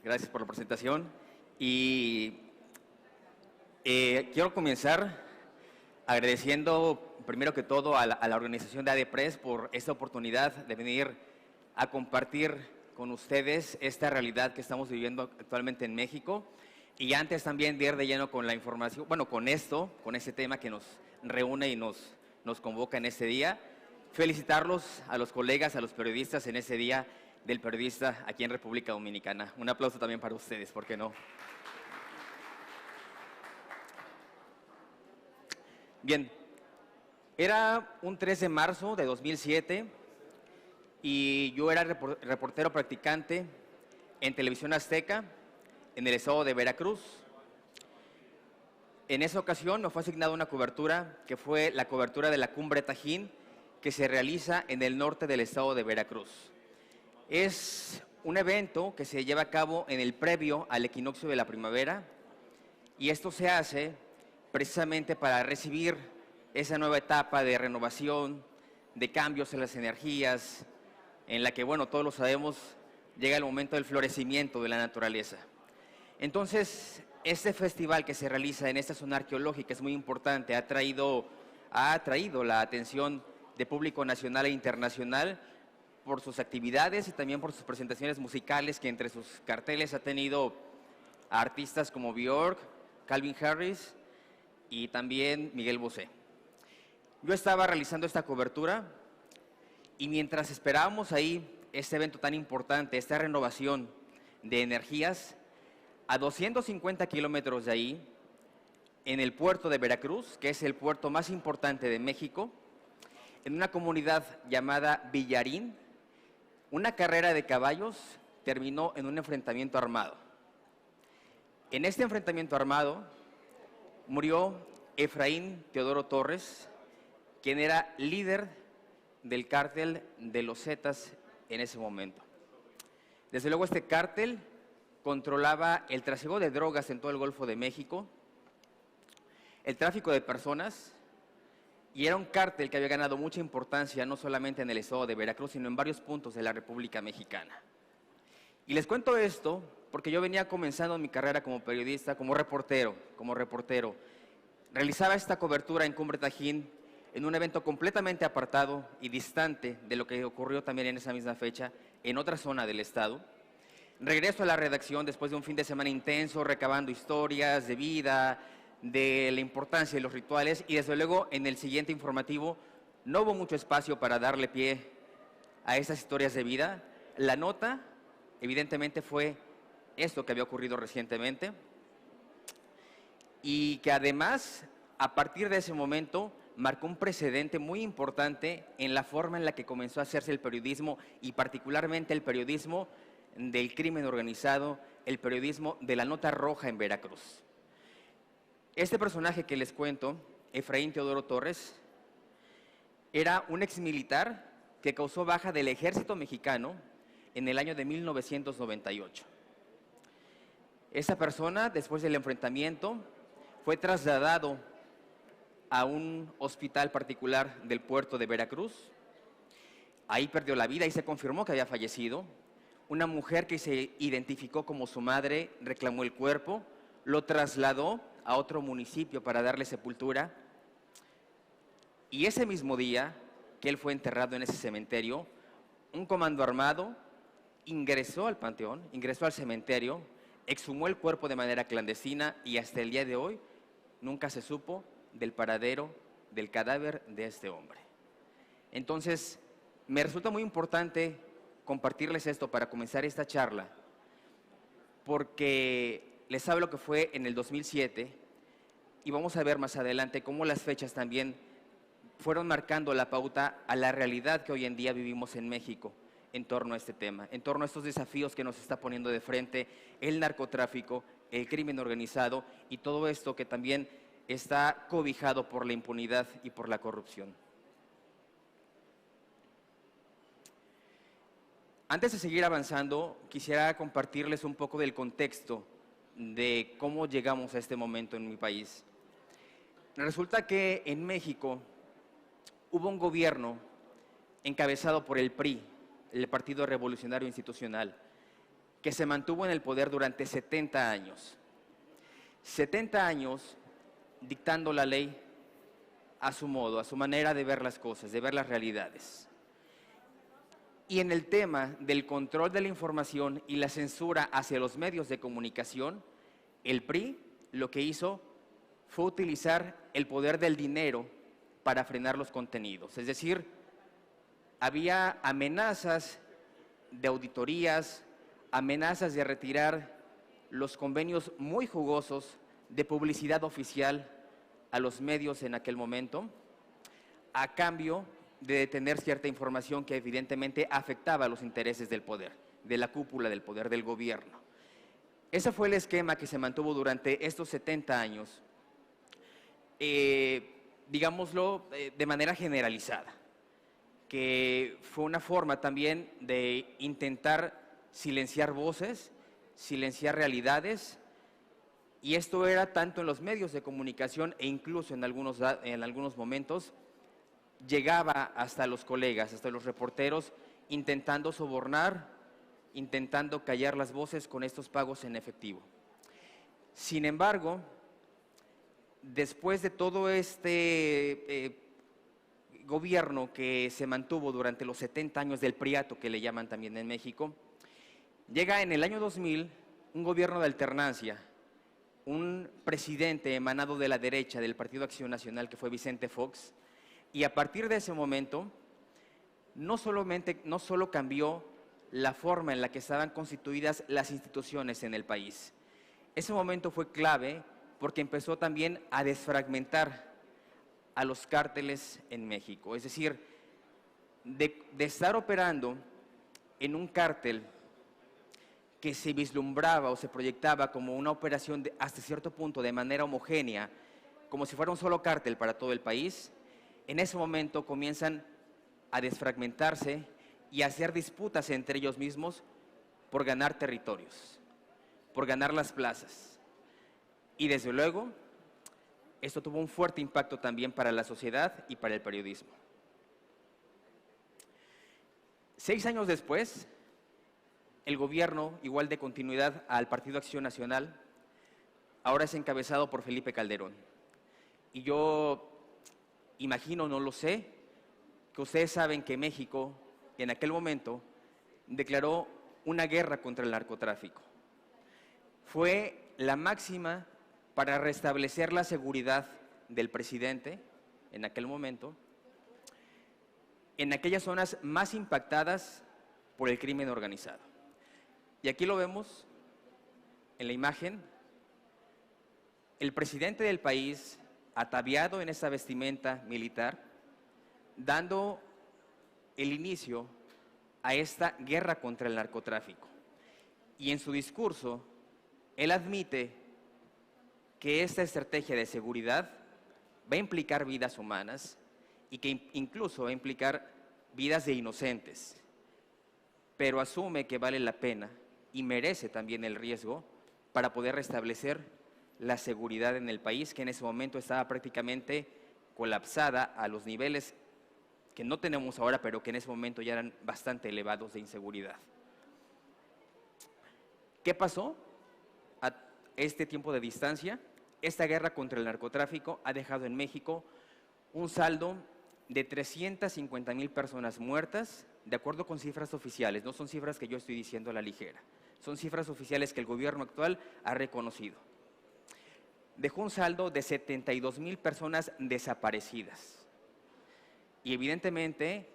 Gracias por la presentación. Y quiero comenzar agradeciendo, primero que todo, a la organización de ADEPRES por esta oportunidad de venir a compartir con ustedes esta realidad que estamos viviendo actualmente en México. Y antes también de ir de lleno con la información, bueno, con este tema que nos reúne y nos convoca en este día, felicitarlos a los colegas, a los periodistas en ese día del periodista aquí en República Dominicana. Un aplauso también para ustedes, ¿por qué no? Bien, era un 3 de marzo de 2007 y yo era reportero practicante en Televisión Azteca, en el estado de Veracruz. En esa ocasión me fue asignada una cobertura que fue la cobertura de la Cumbre Tajín, que se realiza en el norte del estado de Veracruz. Es un evento que se lleva a cabo en el previo al equinoccio de la primavera, y esto se hace precisamente para recibir esa nueva etapa de renovación, de cambios en las energías, en la que, bueno, todos lo sabemos, llega el momento del florecimiento de la naturaleza. Entonces, este festival que se realiza en esta zona arqueológica es muy importante, ha atraído la atención de público nacional e internacional por sus actividades y también por sus presentaciones musicales, que entre sus carteles ha tenido a artistas como Björk, Calvin Harris y también Miguel Bosé. Yo estaba realizando esta cobertura y mientras esperábamos ahí este evento tan importante, esta renovación de energías, a 250 kilómetros de ahí, en el puerto de Veracruz, que es el puerto más importante de México, en una comunidad llamada Villarín, una carrera de caballos terminó en un enfrentamiento armado. En este enfrentamiento armado murió Efraín Teodoro Torres, quien era líder del cártel de los Zetas en ese momento. Desde luego, este cártel controlaba el trasiego de drogas en todo el Golfo de México, el tráfico de personas, y era un cártel que había ganado mucha importancia no solamente en el estado de Veracruz, sino en varios puntos de la República Mexicana. Y les cuento esto porque yo venía comenzando mi carrera como periodista, como reportero. Realizaba esta cobertura en Cumbre Tajín en un evento completamente apartado y distante de lo que ocurrió también en esa misma fecha en otra zona del estado. Regreso a la redacción después de un fin de semana intenso, recabando historias de vida, de la importancia de los rituales, y desde luego en el siguiente informativo no hubo mucho espacio para darle pie a esas historias de vida. La nota, evidentemente, fue esto que había ocurrido recientemente y que además, a partir de ese momento, marcó un precedente muy importante en la forma en la que comenzó a hacerse el periodismo, y particularmente el periodismo del crimen organizado, el periodismo de la nota roja en Veracruz. Este personaje que les cuento, Efraín Teodoro Torres, era un exmilitar que causó baja del ejército mexicano en el año de 1998. Esta persona, después del enfrentamiento, fue trasladado a un hospital particular del puerto de Veracruz. Ahí perdió la vida y se confirmó que había fallecido. Una mujer que se identificó como su madre reclamó el cuerpo, lo trasladó a otro municipio para darle sepultura, y ese mismo día que él fue enterrado en ese cementerio, un comando armado ingresó al panteón, ingresó al cementerio, exhumó el cuerpo de manera clandestina, y hasta el día de hoy nunca se supo del paradero del cadáver de este hombre. Entonces, me resulta muy importante compartirles esto para comenzar esta charla, porque les hablo que fue en el 2007, y vamos a ver más adelante cómo las fechas también fueron marcando la pauta a la realidad que hoy en día vivimos en México en torno a este tema, en torno a estos desafíos que nos está poniendo de frente el narcotráfico, el crimen organizado y todo esto que también está cobijado por la impunidad y por la corrupción. Antes de seguir avanzando, quisiera compartirles un poco del contexto de cómo llegamos a este momento en mi país. Resulta que en México hubo un gobierno encabezado por el PRI, el Partido Revolucionario Institucional, que se mantuvo en el poder durante 70 años. 70 años dictando la ley a su modo, a su manera de ver las cosas, de ver las realidades. Y en el tema del control de la información y la censura hacia los medios de comunicación, el PRI lo que hizo fue utilizar el poder del dinero para frenar los contenidos. Es decir, había amenazas de auditorías, amenazas de retirar los convenios muy jugosos de publicidad oficial a los medios en aquel momento, a cambio de detener cierta información que evidentemente afectaba a los intereses del poder, de la cúpula del poder del gobierno. Ese fue el esquema que se mantuvo durante estos 70 años, digámoslo de manera generalizada, que fue una forma también de intentar silenciar voces, silenciar realidades, y esto era tanto en los medios de comunicación e incluso en algunos momentos llegaba hasta los colegas, hasta los reporteros, intentando sobornar, intentando callar las voces con estos pagos en efectivo. Sin embargo, después de todo este gobierno que se mantuvo durante los 70 años del priato, que le llaman también en México, llega en el año 2000 un gobierno de alternancia, un presidente emanado de la derecha del Partido Acción Nacional, que fue Vicente Fox, y a partir de ese momento no solo cambió la forma en la que estaban constituidas las instituciones en el país. Ese momento fue clave porque empezó también a desfragmentar a los cárteles en México. Es decir, de estar operando en un cártel que se vislumbraba o se proyectaba como una operación hasta cierto punto de manera homogénea, como si fuera un solo cártel para todo el país, en ese momento comienzan a desfragmentarse y a hacer disputas entre ellos mismos por ganar territorios, por ganar las plazas. Y desde luego, esto tuvo un fuerte impacto también para la sociedad y para el periodismo. 6 años después, el gobierno, igual de continuidad al Partido Acción Nacional, ahora es encabezado por Felipe Calderón. Y yo imagino, no lo sé, que ustedes saben que México, en aquel momento, declaró una guerra contra el narcotráfico. Fue la máxima para restablecer la seguridad del presidente, en aquel momento, en aquellas zonas más impactadas por el crimen organizado. Y aquí lo vemos en la imagen, el presidente del país, ataviado en esta vestimenta militar, dando el inicio a esta guerra contra el narcotráfico. Y en su discurso, él admite que esta estrategia de seguridad va a implicar vidas humanas y que incluso va a implicar vidas de inocentes, pero asume que vale la pena y merece también el riesgo para poder restablecer la seguridad en el país, que en ese momento estaba prácticamente colapsada a los niveles que no tenemos ahora, pero que en ese momento ya eran bastante elevados de inseguridad. ¿Qué pasó a este tiempo de distancia? Esta guerra contra el narcotráfico ha dejado en México un saldo de 350,000 personas muertas, de acuerdo con cifras oficiales, no son cifras que yo estoy diciendo a la ligera, son cifras oficiales que el gobierno actual ha reconocido. Dejó un saldo de 72,000 personas desaparecidas. Y evidentemente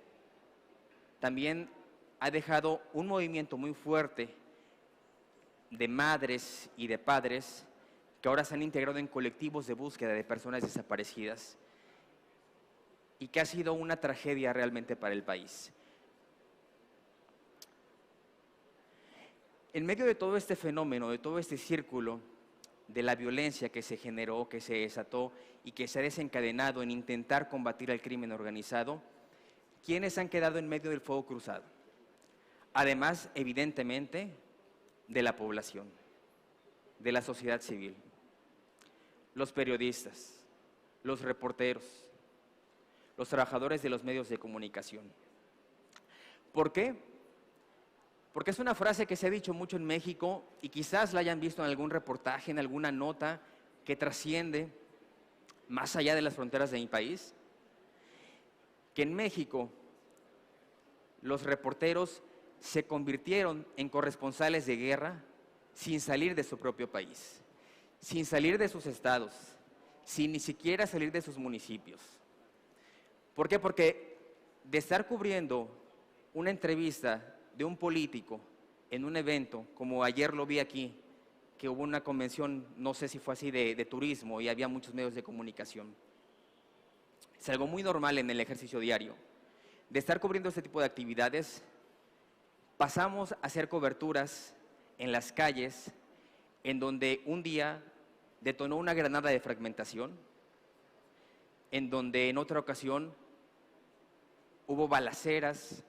también ha dejado un movimiento muy fuerte de madres y de padres que ahora se han integrado en colectivos de búsqueda de personas desaparecidas y que ha sido una tragedia realmente para el país. En medio de todo este fenómeno, de todo este círculo de la violencia que se generó, que se desató y que se ha desencadenado en intentar combatir al crimen organizado, ¿quiénes han quedado en medio del fuego cruzado? Además, evidentemente, de la población, de la sociedad civil, los periodistas, los reporteros, los trabajadores de los medios de comunicación. ¿Por qué? Porque es una frase que se ha dicho mucho en México y quizás la hayan visto en algún reportaje, en alguna nota que trasciende más allá de las fronteras de mi país, que en México los reporteros se convirtieron en corresponsales de guerra sin salir de su propio país, sin salir de sus estados, sin ni siquiera salir de sus municipios. ¿Por qué? Porque de estar cubriendo una entrevista de un político en un evento, como ayer lo vi aquí, que hubo una convención, no sé si fue así, de turismo y había muchos medios de comunicación. Es algo muy normal en el ejercicio diario. De estar cubriendo este tipo de actividades, pasamos a hacer coberturas en las calles, en donde un día detonó una granada de fragmentación, en donde en otra ocasión hubo balaceras,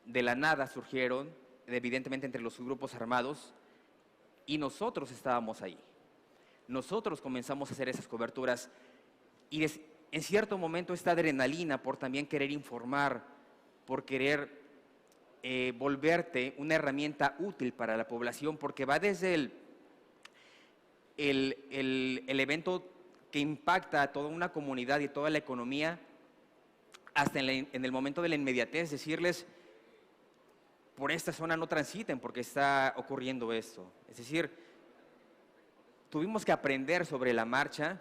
de la nada surgieron, evidentemente entre los grupos armados, y nosotros estábamos ahí. Nosotros comenzamos a hacer esas coberturas y en cierto momento esta adrenalina por también querer informar, por querer volverte una herramienta útil para la población, porque va desde el evento que impacta a toda una comunidad y toda la economía, hasta en el momento de la inmediatez, decirles, por esta zona no transiten porque está ocurriendo esto. Es decir, tuvimos que aprender sobre la marcha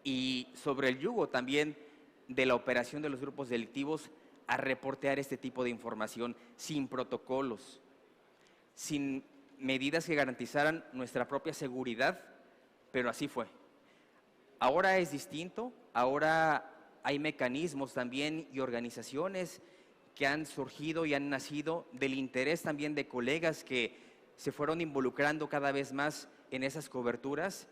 y sobre el yugo también de la operación de los grupos delictivos a reportear este tipo de información sin protocolos, sin medidas que garantizaran nuestra propia seguridad, pero así fue. Ahora es distinto, ahora hay mecanismos también y organizaciones que han surgido y han nacido del interés también de colegas que se fueron involucrando cada vez más en esas coberturas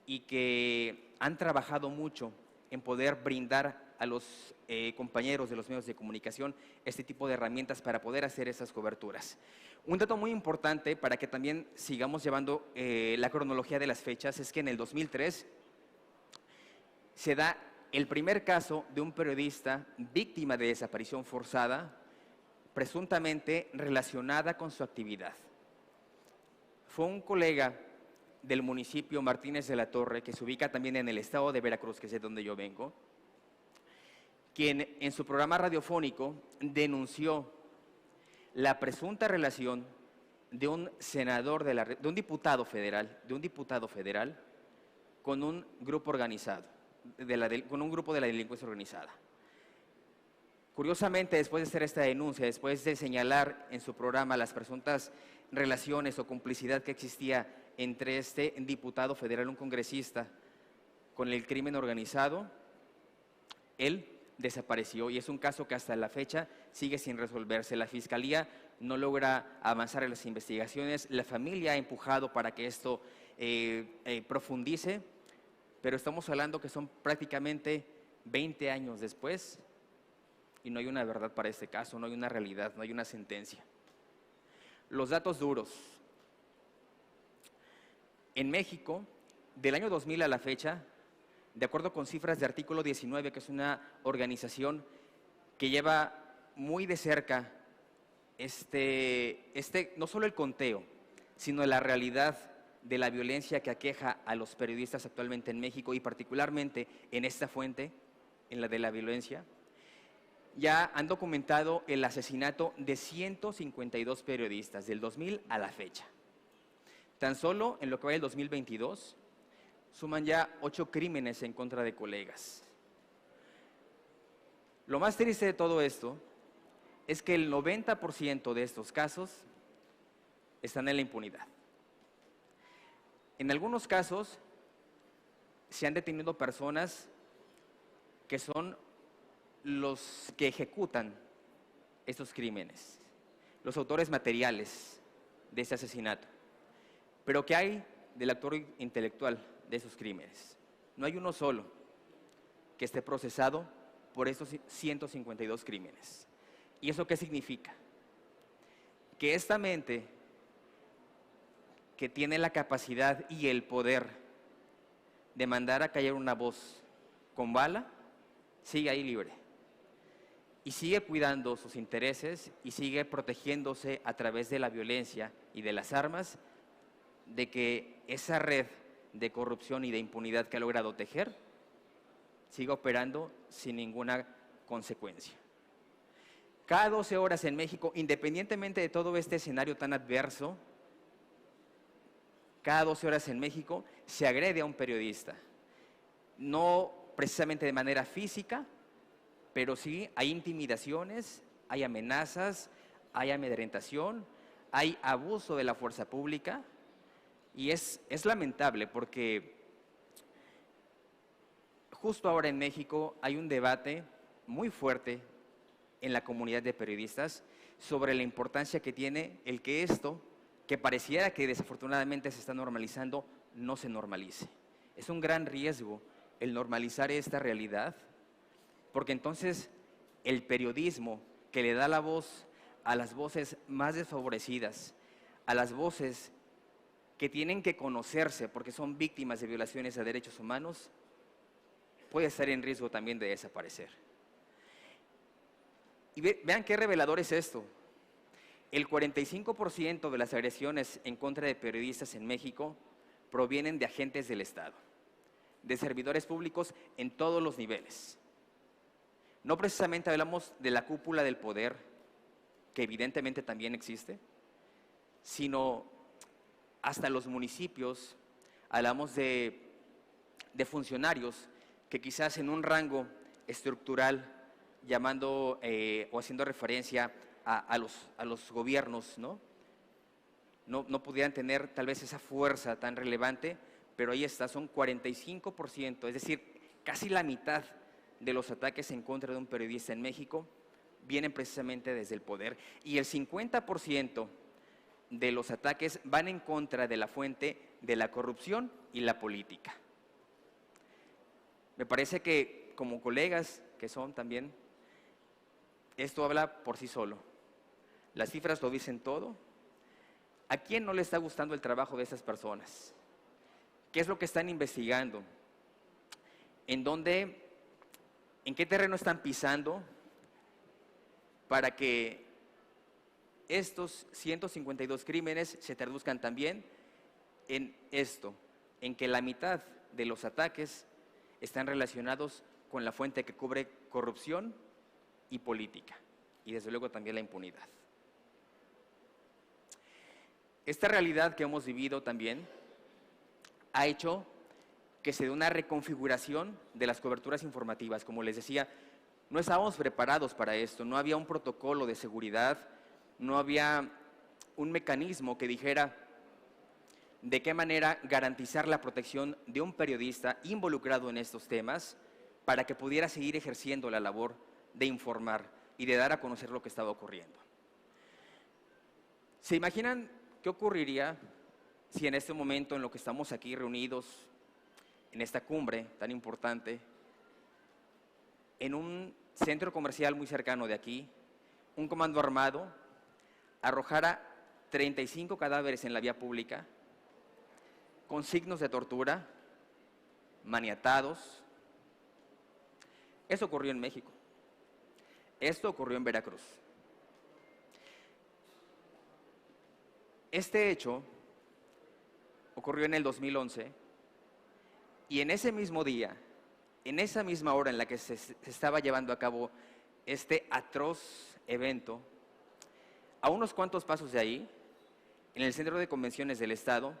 y que han trabajado mucho en poder brindar a los compañeros de los medios de comunicación este tipo de herramientas para poder hacer esas coberturas. Un dato muy importante para que también sigamos llevando la cronología de las fechas es que en el 2003 se da el primer caso de un periodista víctima de desaparición forzada, presuntamente relacionada con su actividad. Fue un colega del municipio Martínez de la Torre, que se ubica también en el estado de Veracruz, que es de donde yo vengo, quien en su programa radiofónico denunció la presunta relación de un senador, de un diputado federal con un grupo organizado, con un grupo de la delincuencia organizada. Curiosamente, después de hacer esta denuncia, después de señalar en su programa las presuntas relaciones o complicidad que existía entre este diputado federal, un congresista, con el crimen organizado, él desapareció y es un caso que hasta la fecha sigue sin resolverse. La Fiscalía no logra avanzar en las investigaciones, la familia ha empujado para que esto profundice, pero estamos hablando que son prácticamente 20 años después y no hay una verdad para este caso, no hay una realidad, no hay una sentencia. Los datos duros. En México, del año 2000 a la fecha, de acuerdo con cifras de Artículo 19, que es una organización que lleva muy de cerca no solo el conteo, sino la realidad de la violencia que aqueja a los periodistas actualmente en México y particularmente en esta fuente, en la de la violencia, ya han documentado el asesinato de 152 periodistas del 2000 a la fecha. Tan solo en lo que va del 2022, suman ya 8 crímenes en contra de colegas. Lo más triste de todo esto es que el 90% de estos casos están en la impunidad. En algunos casos se han detenido personas que son los que ejecutan estos crímenes, los autores materiales de este asesinato. Pero ¿qué hay del actor intelectual de esos crímenes? No hay uno solo que esté procesado por estos 152 crímenes. ¿Y eso qué significa? Que esta mente que tiene la capacidad y el poder de mandar a callar una voz con bala, sigue ahí libre. y sigue cuidando sus intereses y sigue protegiéndose a través de la violencia y de las armas de que esa red de corrupción y de impunidad que ha logrado tejer siga operando sin ninguna consecuencia. Cada 12 horas en México, independientemente de todo este escenario tan adverso, cada 12 horas en México se agrede a un periodista. No precisamente de manera física, pero sí hay intimidaciones, hay amenazas, hay amedrentación, hay abuso de la fuerza pública y es lamentable porque justo ahora en México hay un debate muy fuerte en la comunidad de periodistas sobre la importancia que tiene el que esto, que pareciera que desafortunadamente se está normalizando, no se normalice. Es un gran riesgo el normalizar esta realidad, porque entonces el periodismo que le da la voz a las voces más desfavorecidas, a las voces que tienen que conocerse porque son víctimas de violaciones a derechos humanos, puede estar en riesgo también de desaparecer. Y vean qué revelador es esto. El 45% de las agresiones en contra de periodistas en México provienen de agentes del Estado, de servidores públicos en todos los niveles. No precisamente hablamos de la cúpula del poder, que evidentemente también existe, sino hasta los municipios, hablamos de funcionarios que quizás en un rango estructural, llamando o haciendo referencia a los gobiernos, no pudieran tener tal vez esa fuerza tan relevante, pero ahí está, son 45%, es decir, casi la mitad de los ataques en contra de un periodista en México vienen precisamente desde el poder y el 50% de los ataques van en contra de la fuente de la corrupción y la política. Me parece que como colegas que son también, esto habla por sí solo. Las cifras lo dicen todo. ¿A quién no le está gustando el trabajo de esas personas? ¿Qué es lo que están investigando? ¿En qué terreno están pisando para que estos 152 crímenes se traduzcan también en esto, en que la mitad de los ataques están relacionados con la fuente que cubre corrupción y política, y desde luego también la impunidad. Esta realidad que hemos vivido también ha hecho que se dé una reconfiguración de las coberturas informativas. Como les decía, no estábamos preparados para esto, no había un protocolo de seguridad, no había un mecanismo que dijera de qué manera garantizar la protección de un periodista involucrado en estos temas para que pudiera seguir ejerciendo la labor de informar y de dar a conocer lo que estaba ocurriendo. ¿Se imaginan qué ocurriría si en este momento en lo que estamos aquí reunidos, en esta cumbre tan importante, en un centro comercial muy cercano de aquí, un comando armado arrojara 35 cadáveres en la vía pública, con signos de tortura, maniatados? Eso ocurrió en México. Esto ocurrió en Veracruz. Este hecho ocurrió en el 2011 y en ese mismo día, en esa misma hora en la que se estaba llevando a cabo este atroz evento, a unos cuantos pasos de ahí, en el Centro de Convenciones del Estado,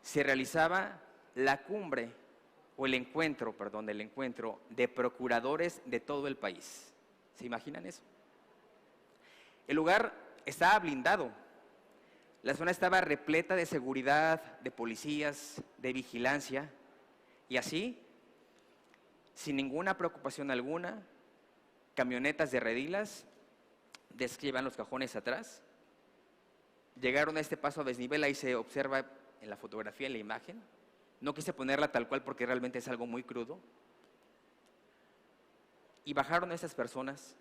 se realizaba la cumbre o el encuentro de procuradores de todo el país. ¿Se imaginan eso? El lugar estaba blindado. La zona estaba repleta de seguridad, de policías, de vigilancia, y así, sin ninguna preocupación alguna, camionetas de redilas describan los cajones atrás, llegaron a este paso a desnivel, ahí se observa en la fotografía, en la imagen. No quise ponerla tal cual porque realmente es algo muy crudo. Y bajaron a esas personas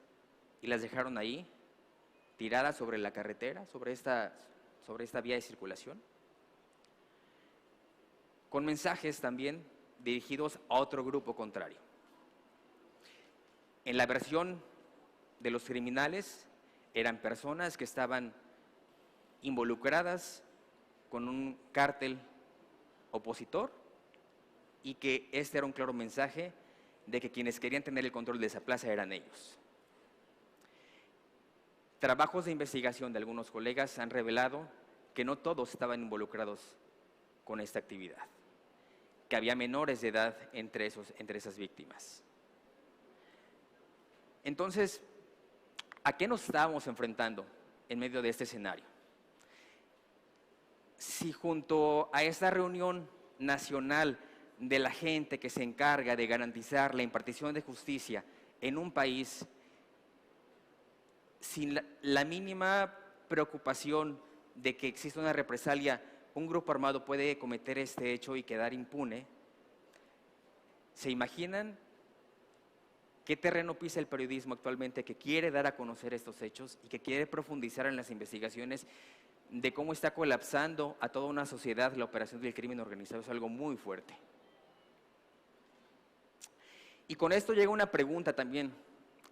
y las dejaron ahí, tiradas sobre la carretera, sobre esta vía de circulación, con mensajes también dirigidos a otro grupo contrario. En la versión de los criminales eran personas que estaban involucradas con un cártel opositor y que este era un claro mensaje de que quienes querían tener el control de esa plaza eran ellos. Trabajos de investigación de algunos colegas han revelado que no todos estaban involucrados con esta actividad, que había menores de edad entre esas víctimas. Entonces, ¿a qué nos estábamos enfrentando en medio de este escenario? Si junto a esta reunión nacional de la gente que se encarga de garantizar la impartición de justicia en un país, sin la mínima preocupación de que exista una represalia, un grupo armado puede cometer este hecho y quedar impune, ¿se imaginan qué terreno pisa el periodismo actualmente, que quiere dar a conocer estos hechos y que quiere profundizar en las investigaciones de cómo está colapsando a toda una sociedad la operación del crimen organizado? Es algo muy fuerte. Y con esto llega una pregunta también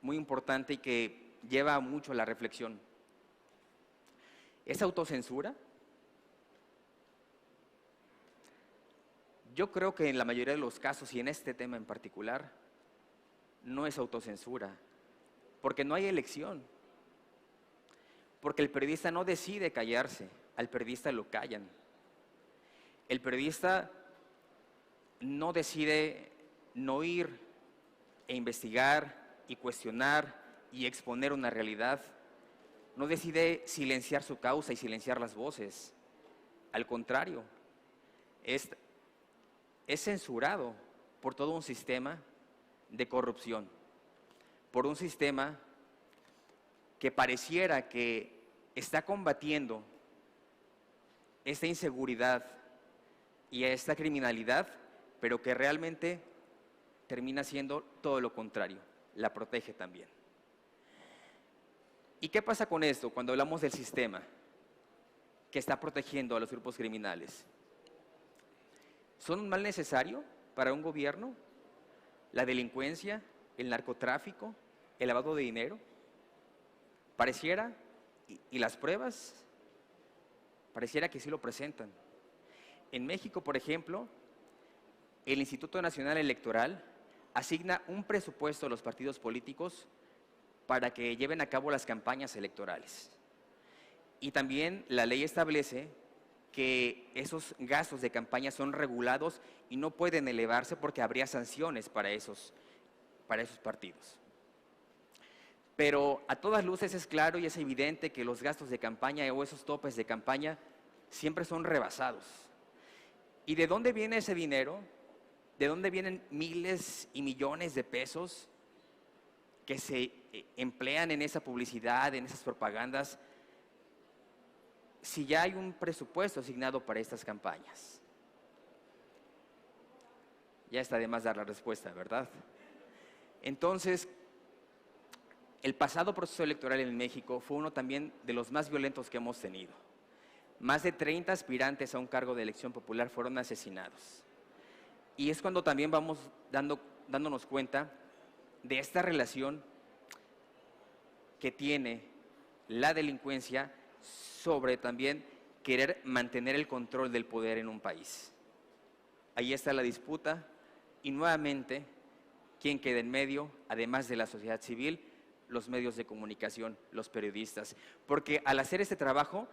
muy importante y que lleva mucho a la reflexión. ¿Es autocensura? Yo creo que en la mayoría de los casos, y en este tema en particular, no es autocensura, porque no hay elección, porque el periodista no decide callarse, al periodista lo callan. El periodista no decide no ir e investigar y cuestionar y exponer una realidad, no decide silenciar su causa y silenciar las voces. Al contrario, es censurado por todo un sistema de corrupción, por un sistema que pareciera que está combatiendo esta inseguridad y esta criminalidad, pero que realmente termina siendo todo lo contrario, la protege también. ¿Y qué pasa con esto cuando hablamos del sistema que está protegiendo a los grupos criminales? ¿Son un mal necesario para un gobierno? ¿La delincuencia, el narcotráfico, el lavado de dinero? Pareciera, y las pruebas, pareciera que sí lo presentan. En México, por ejemplo, el Instituto Nacional Electoral asigna un presupuesto a los partidos políticos para que lleven a cabo las campañas electorales. Y también la ley establece que esos gastos de campaña son regulados y no pueden elevarse porque habría sanciones para esos partidos. Pero a todas luces es claro y es evidente que los gastos de campaña o esos topes de campaña siempre son rebasados. ¿Y de dónde viene ese dinero? ¿De dónde vienen miles y millones de pesos que se emplean en esa publicidad, en esas propagandas, si ya hay un presupuesto asignado para estas campañas? Ya está de más dar la respuesta, ¿verdad? Entonces, el pasado proceso electoral en México fue uno también de los más violentos que hemos tenido. Más de 30 aspirantes a un cargo de elección popular fueron asesinados. Y es cuando también vamos dándonos cuenta de esta relación que tiene la delincuencia sobre también querer mantener el control del poder en un país. Ahí está la disputa y nuevamente, ¿quién queda en medio? Además de la sociedad civil, los medios de comunicación, los periodistas. Porque al hacer este trabajo,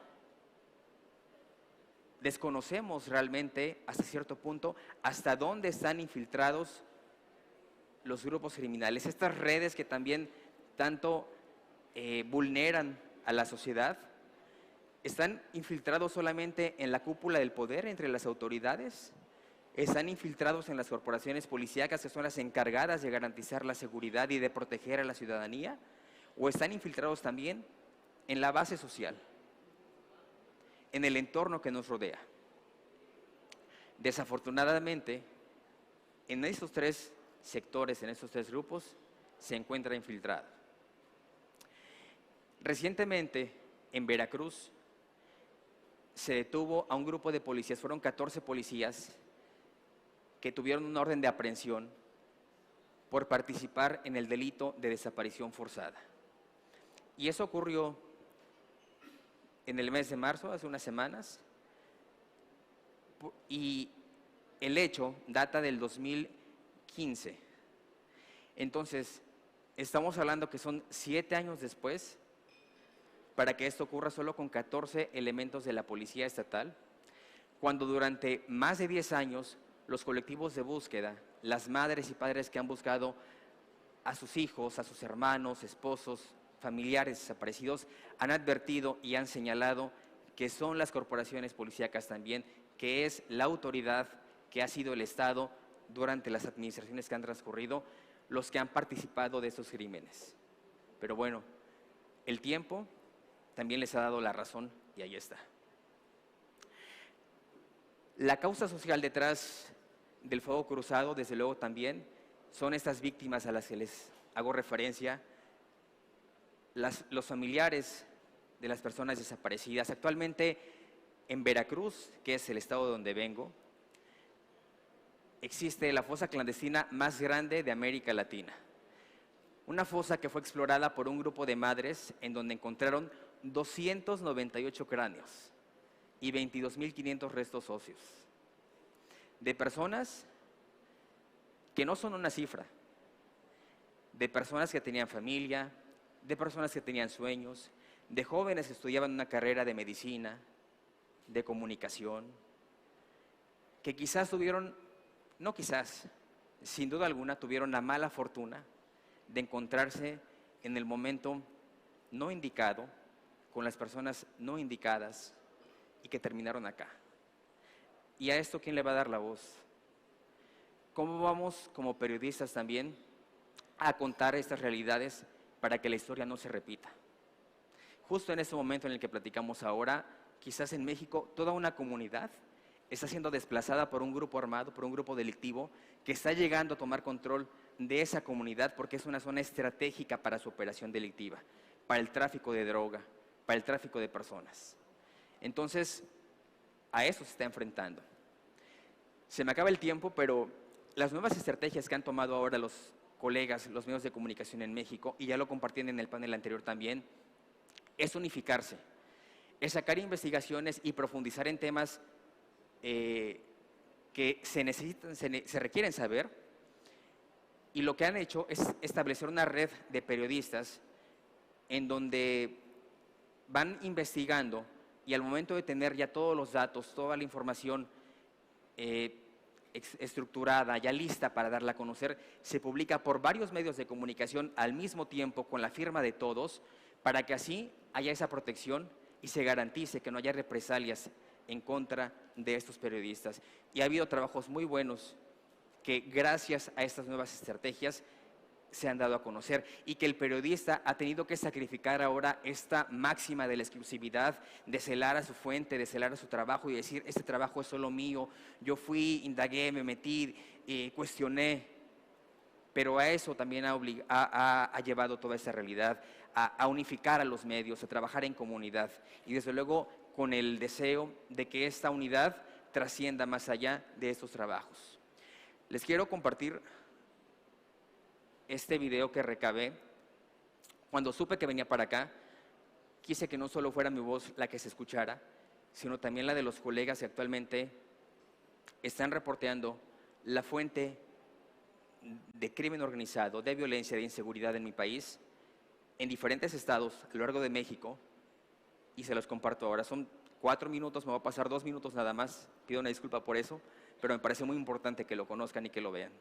desconocemos realmente, hasta cierto punto, hasta dónde están infiltrados los grupos criminales. Estas redes que también tanto vulneran a la sociedad, ¿están infiltrados solamente en la cúpula del poder entre las autoridades? ¿Están infiltrados en las corporaciones policíacas que son las encargadas de garantizar la seguridad y de proteger a la ciudadanía? ¿O están infiltrados también en la base social, en el entorno que nos rodea? Desafortunadamente, en estos tres sectores, en estos tres grupos, se encuentra infiltrado. Recientemente, en Veracruz, se detuvo a un grupo de policías, fueron 14 policías que tuvieron una orden de aprehensión por participar en el delito de desaparición forzada. Y eso ocurrió en el mes de marzo, hace unas semanas, y el hecho data del 2015. Entonces, estamos hablando que son 7 años después para que esto ocurra solo con 14 elementos de la Policía Estatal, cuando durante más de 10 años los colectivos de búsqueda, las madres y padres que han buscado a sus hijos, a sus hermanos, esposos, familiares desaparecidos, han advertido y han señalado que son las corporaciones policíacas también, que es la autoridad que ha sido el Estado durante las administraciones que han transcurrido, los que han participado de estos crímenes. Pero bueno, el tiempo también les ha dado la razón y ahí está. La causa social detrás del fuego cruzado, desde luego también, son estas víctimas a las que les hago referencia, los familiares de las personas desaparecidas. Actualmente en Veracruz, que es el estado de donde vengo, existe la fosa clandestina más grande de América Latina. Una fosa que fue explorada por un grupo de madres en donde encontraron 298 cráneos y 22.500 restos óseos de personas que no son una cifra, de personas que tenían familia, de personas que tenían sueños, de jóvenes que estudiaban una carrera de medicina, de comunicación, que quizás tuvieron, no quizás, sin duda alguna tuvieron la mala fortuna de encontrarse en el momento no indicado, con las personas no indicadas y que terminaron acá. ¿Y a esto quién le va a dar la voz? ¿Cómo vamos como periodistas también a contar estas realidades para que la historia no se repita? Justo en este momento en el que platicamos ahora, quizás en México toda una comunidad está siendo desplazada por un grupo armado, por un grupo delictivo que está llegando a tomar control de esa comunidad porque es una zona estratégica para su operación delictiva, para el tráfico de droga, para el tráfico de personas. Entonces, a eso se está enfrentando. Se me acaba el tiempo, pero las nuevas estrategias que han tomado ahora los colegas, los medios de comunicación en México, y ya lo compartían en el panel anterior también, es unificarse, es sacar investigaciones y profundizar en temas que se necesitan, se requieren saber, y lo que han hecho es establecer una red de periodistas en donde van investigando y al momento de tener ya todos los datos, toda la información estructurada, ya lista para darla a conocer, se publica por varios medios de comunicación al mismo tiempo con la firma de todos, para que así haya esa protección y se garantice que no haya represalias en contra de estos periodistas. Y ha habido trabajos muy buenos que gracias a estas nuevas estrategias se han dado a conocer y que el periodista ha tenido que sacrificar ahora esta máxima de la exclusividad, de celar a su fuente, de celar a su trabajo y decir, este trabajo es solo mío, yo fui, indagué, me metí, cuestioné, pero a eso también ha llevado toda esta realidad, a unificar a los medios, a trabajar en comunidad y desde luego con el deseo de que esta unidad trascienda más allá de estos trabajos. Les quiero compartir este video que recabé. Cuando supe que venía para acá, quise que no solo fuera mi voz la que se escuchara, sino también la de los colegas que actualmente están reporteando la fuente de crimen organizado, de violencia, de inseguridad en mi país, en diferentes estados a lo largo de México, y se los comparto ahora. Son 4 minutos, me va a pasar 2 minutos nada más, pido una disculpa por eso, pero me parece muy importante que lo conozcan y que lo vean.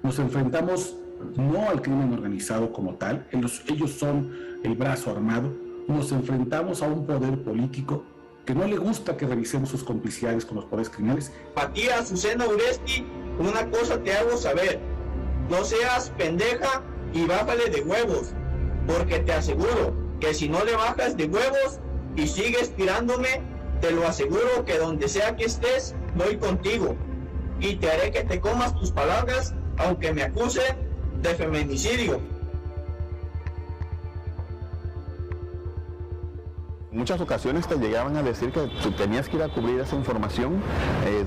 Nos enfrentamos no al crimen organizado como tal, ellos son el brazo armado, nos enfrentamos a un poder político que no le gusta que revisemos sus complicidades con los poderes criminales. Matías Azucena Uresti, una cosa te hago saber, no seas pendeja y bájale de huevos, porque te aseguro que si no le bajas de huevos y sigues tirándome, te lo aseguro que donde sea que estés, voy contigo y te haré que te comas tus palabras, aunque me acusen de feminicidio. En muchas ocasiones te llegaban a decir que tú tenías que ir a cubrir esa información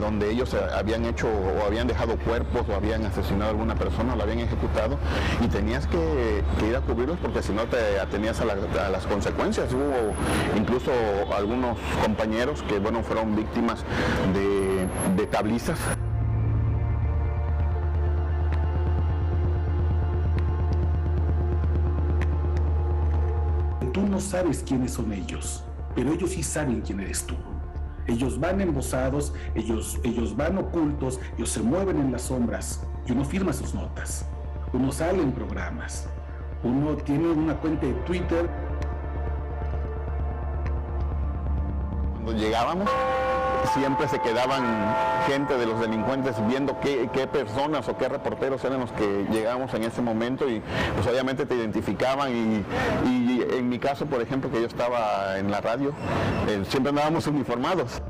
donde ellos habían hecho o habían dejado cuerpos o habían asesinado a alguna persona o la habían ejecutado, y tenías que ir a cubrirlos porque si no te atenías a las consecuencias. Hubo incluso algunos compañeros que fueron víctimas de tablizas. Tú no sabes quiénes son ellos, pero ellos sí saben quién eres tú. Ellos van embosados, ellos van ocultos, ellos se mueven en las sombras y uno firma sus notas. Uno sale en programas, uno tiene una cuenta de Twitter. Cuando llegábamos, siempre se quedaban gente de los delincuentes viendo qué personas o qué reporteros eran los que llegábamos en ese momento, y pues obviamente te identificaban, y en mi caso, por ejemplo, que yo estaba en la radio, siempre andábamos uniformados.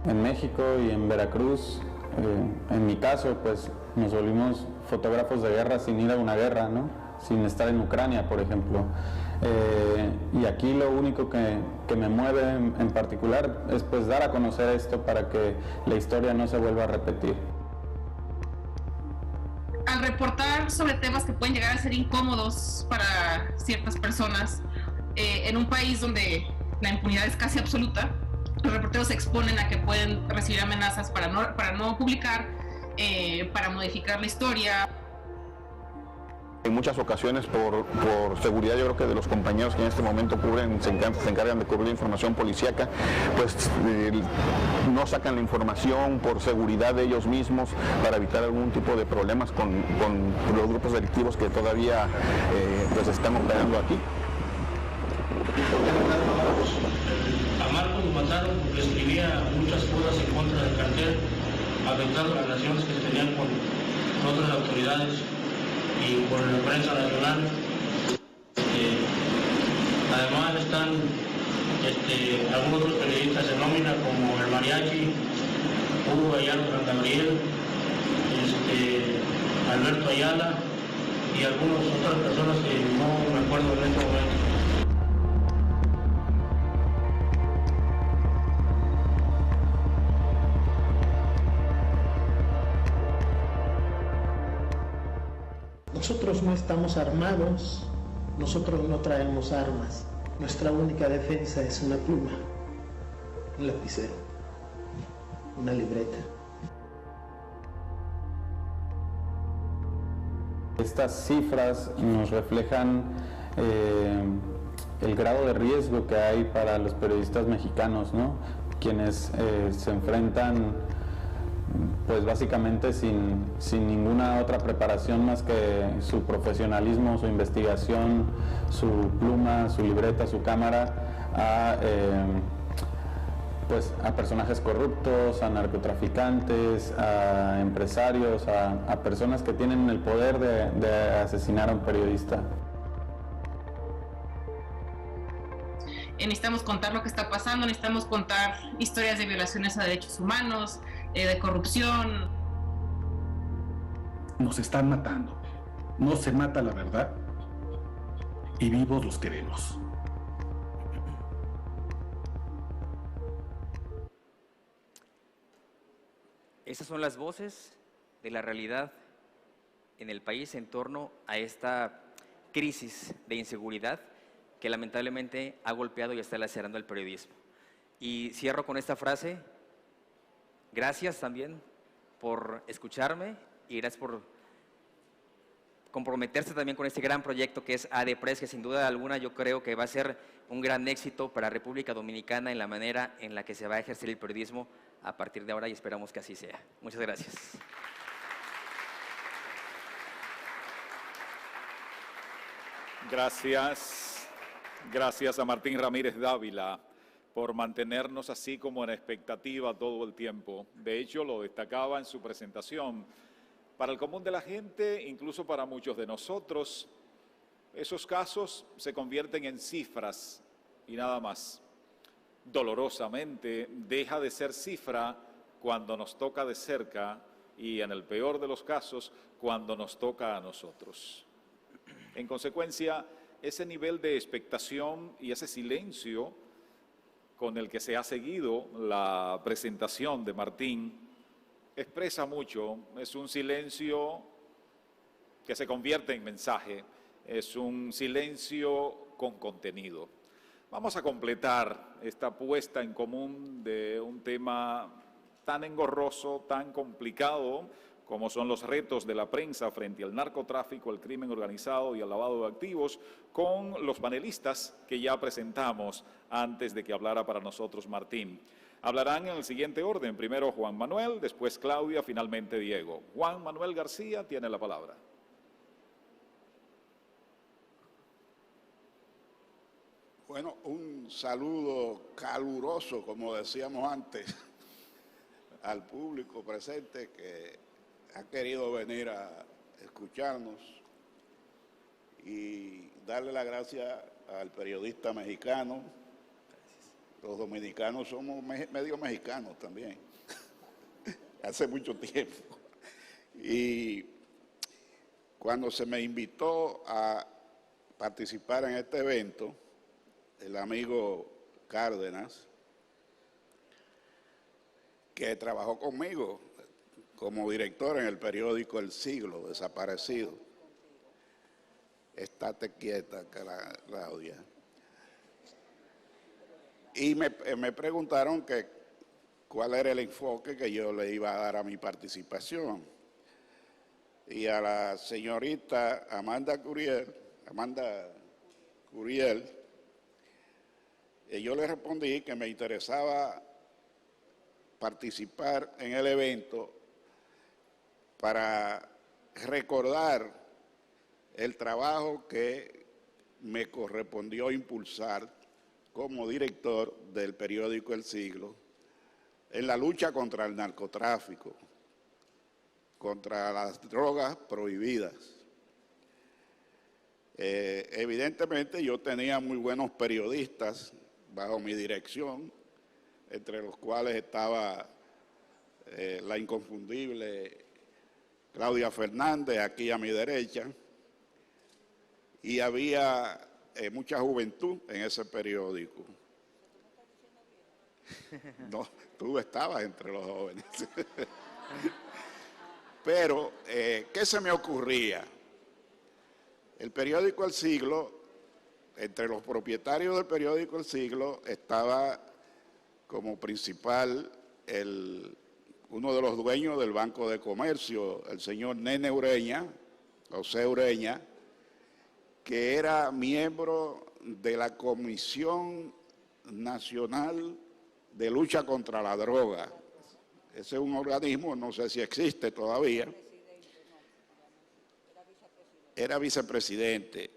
En México y en Veracruz, en mi caso, pues nos volvimos fotógrafos de guerra sin ir a una guerra, ¿no? Sin estar en Ucrania, por ejemplo. Y aquí lo único que me mueve en particular es pues dar a conocer esto para que la historia no se vuelva a repetir. Al reportar sobre temas que pueden llegar a ser incómodos para ciertas personas, en un país donde la impunidad es casi absoluta, los reporteros se exponen a que pueden recibir amenazas para no publicar, para modificar la historia. En muchas ocasiones, por seguridad, yo creo que de los compañeros que en este momento se encargan de cubrir información policíaca, pues no sacan la información por seguridad de ellos mismos, para evitar algún tipo de problemas con los grupos delictivos que todavía pues están operando aquí. A Marcos lo mataron porque escribía muchas cosas en contra del cartel, afectando las relaciones que se tenían con otras autoridades y por la prensa nacional. Además están algunos otros periodistas en nómina, como el Mariachi, Hugo Ayala San Gabriel, Alberto Ayala y algunas otras personas que no me acuerdo en este momento. Nosotros no estamos armados, nosotros no traemos armas. Nuestra única defensa es una pluma, un lapicero, una libreta. Estas cifras nos reflejan el grado de riesgo que hay para los periodistas mexicanos, ¿no? Quienes se enfrentan pues básicamente sin ninguna otra preparación más que su profesionalismo, su investigación, su pluma, su libreta, su cámara, a personajes corruptos, a narcotraficantes, a empresarios, a personas que tienen el poder de asesinar a un periodista. Necesitamos contar lo que está pasando, necesitamos contar historias de violaciones a derechos humanos, de corrupción. Nos están matando. No se mata la verdad y vivos los queremos. Esas son las voces de la realidad en el país en torno a esta crisis de inseguridad que lamentablemente ha golpeado y está lacerando el periodismo. Y cierro con esta frase: gracias también por escucharme y gracias por comprometerse también con este gran proyecto que es ADPRES, que sin duda alguna yo creo que va a ser un gran éxito para República Dominicana en la manera en la que se va a ejercer el periodismo a partir de ahora, y esperamos que así sea. Muchas gracias. Gracias a Martín Ramírez Dávila por mantenernos así como en expectativa todo el tiempo. De hecho, lo destacaba en su presentación. Para el común de la gente, incluso para muchos de nosotros, esos casos se convierten en cifras y nada más. Dolorosamente, deja de ser cifra cuando nos toca de cerca y, en el peor de los casos, cuando nos toca a nosotros. En consecuencia, ese nivel de expectación y ese silencio con el que se ha seguido la presentación de Martín expresa mucho. Es un silencio que se convierte en mensaje, es un silencio con contenido. Vamos a completar esta puesta en común de un tema tan engorroso, tan complicado, como son los retos de la prensa frente al narcotráfico, el crimen organizado y el lavado de activos, con los panelistas que ya presentamos antes de que hablara para nosotros Martín. Hablarán en el siguiente orden, primero Juan Manuel, después Claudia, finalmente Diego. Juan Manuel García tiene la palabra. Bueno, un saludo caluroso, como decíamos antes, al público presente que ha querido venir a escucharnos y darle las gracias al periodista mexicano. Los dominicanos somos medio mexicanos también, hace mucho tiempo. Y cuando se me invitó a participar en este evento, el amigo Cárdenas, que trabajó conmigo como director en el periódico El Siglo, desaparecido. Estate quieta, Claudia. Y me preguntaron cuál era el enfoque que yo le iba a dar a mi participación. Y a la señorita Amanda Curiel, yo le respondí que me interesaba participar en el evento para recordar el trabajo que me correspondió impulsar como director del periódico El Siglo en la lucha contra el narcotráfico, contra las drogas prohibidas. Evidentemente yo tenía muy buenos periodistas bajo mi dirección, entre los cuales estaba la inconfundible Claudia Fernández, aquí a mi derecha, y había mucha juventud en ese periódico. No, tú estabas entre los jóvenes. Pero, ¿qué se me ocurría? El periódico El Siglo, entre los propietarios del periódico El Siglo, estaba como principal uno de los dueños del Banco de Comercio, el señor Nene Ureña, José Ureña, que era miembro de la Comisión Nacional de Lucha contra la Droga. Ese es un organismo, no sé si existe todavía. Era vicepresidente.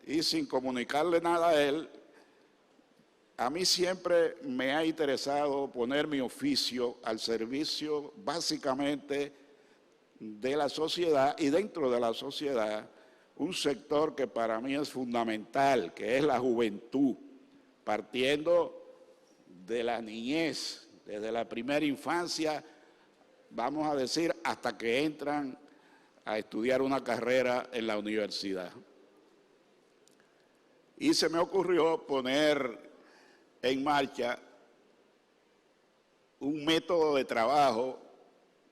Y sin comunicarle nada a él, a mí siempre me ha interesado poner mi oficio al servicio básicamente de la sociedad y dentro de la sociedad un sector que para mí es fundamental, que es la juventud, partiendo de la niñez, desde la primera infancia, vamos a decir, hasta que entran a estudiar una carrera en la universidad. Y se me ocurrió poner en marcha un método de trabajo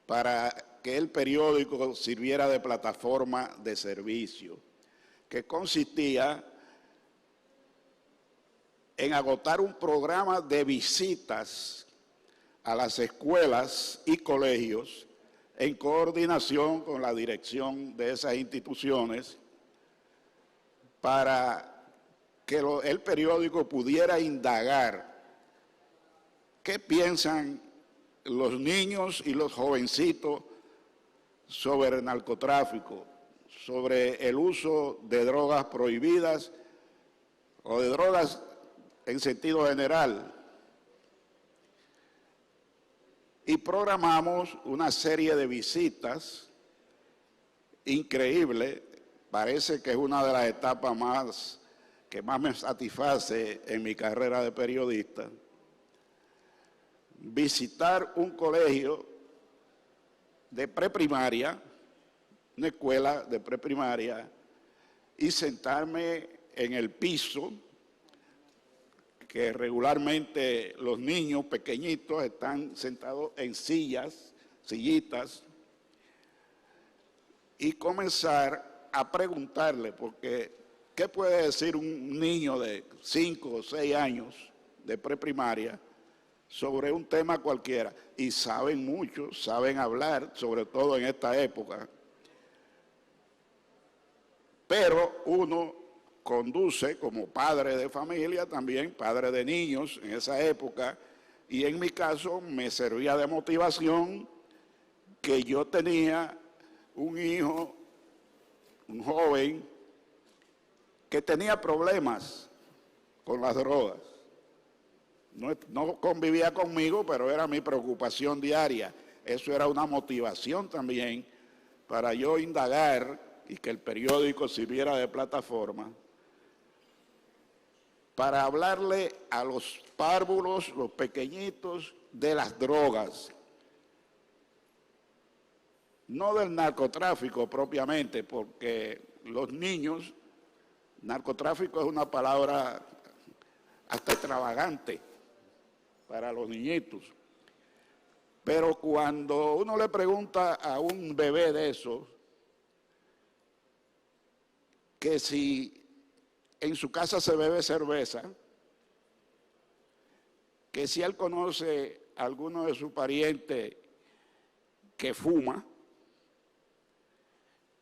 para que el periódico sirviera de plataforma de servicio, que consistía en agotar un programa de visitas a las escuelas y colegios en coordinación con la dirección de esas instituciones para que el periódico pudiera indagar qué piensan los niños y los jovencitos sobre el narcotráfico, sobre el uso de drogas prohibidas o de drogas en sentido general. Y programamos una serie de visitas increíbles, parece que es una de las etapas que más me satisface en mi carrera de periodista, visitar un colegio de preprimaria, una escuela de preprimaria, y sentarme en el piso, que regularmente los niños pequeñitos están sentados en sillitas, y comenzar a preguntarle, porque ¿qué puede decir un niño de 5 o 6 años de preprimaria sobre un tema cualquiera? Y saben mucho, saben hablar, sobre todo en esta época. Pero uno conduce como padre de familia, también padre de niños en esa época, y en mi caso me servía de motivación que yo tenía un hijo, un joven, que tenía problemas con las drogas. No convivía conmigo, pero era mi preocupación diaria. Eso era una motivación también para yo indagar y que el periódico sirviera de plataforma para hablarle a los párvulos, los pequeñitos, de las drogas. No del narcotráfico propiamente, porque los niños, narcotráfico es una palabra hasta extravagante para los niñitos. Pero cuando uno le pregunta a un bebé de esos, que si en su casa se bebe cerveza, que si él conoce a alguno de sus parientes que fuma,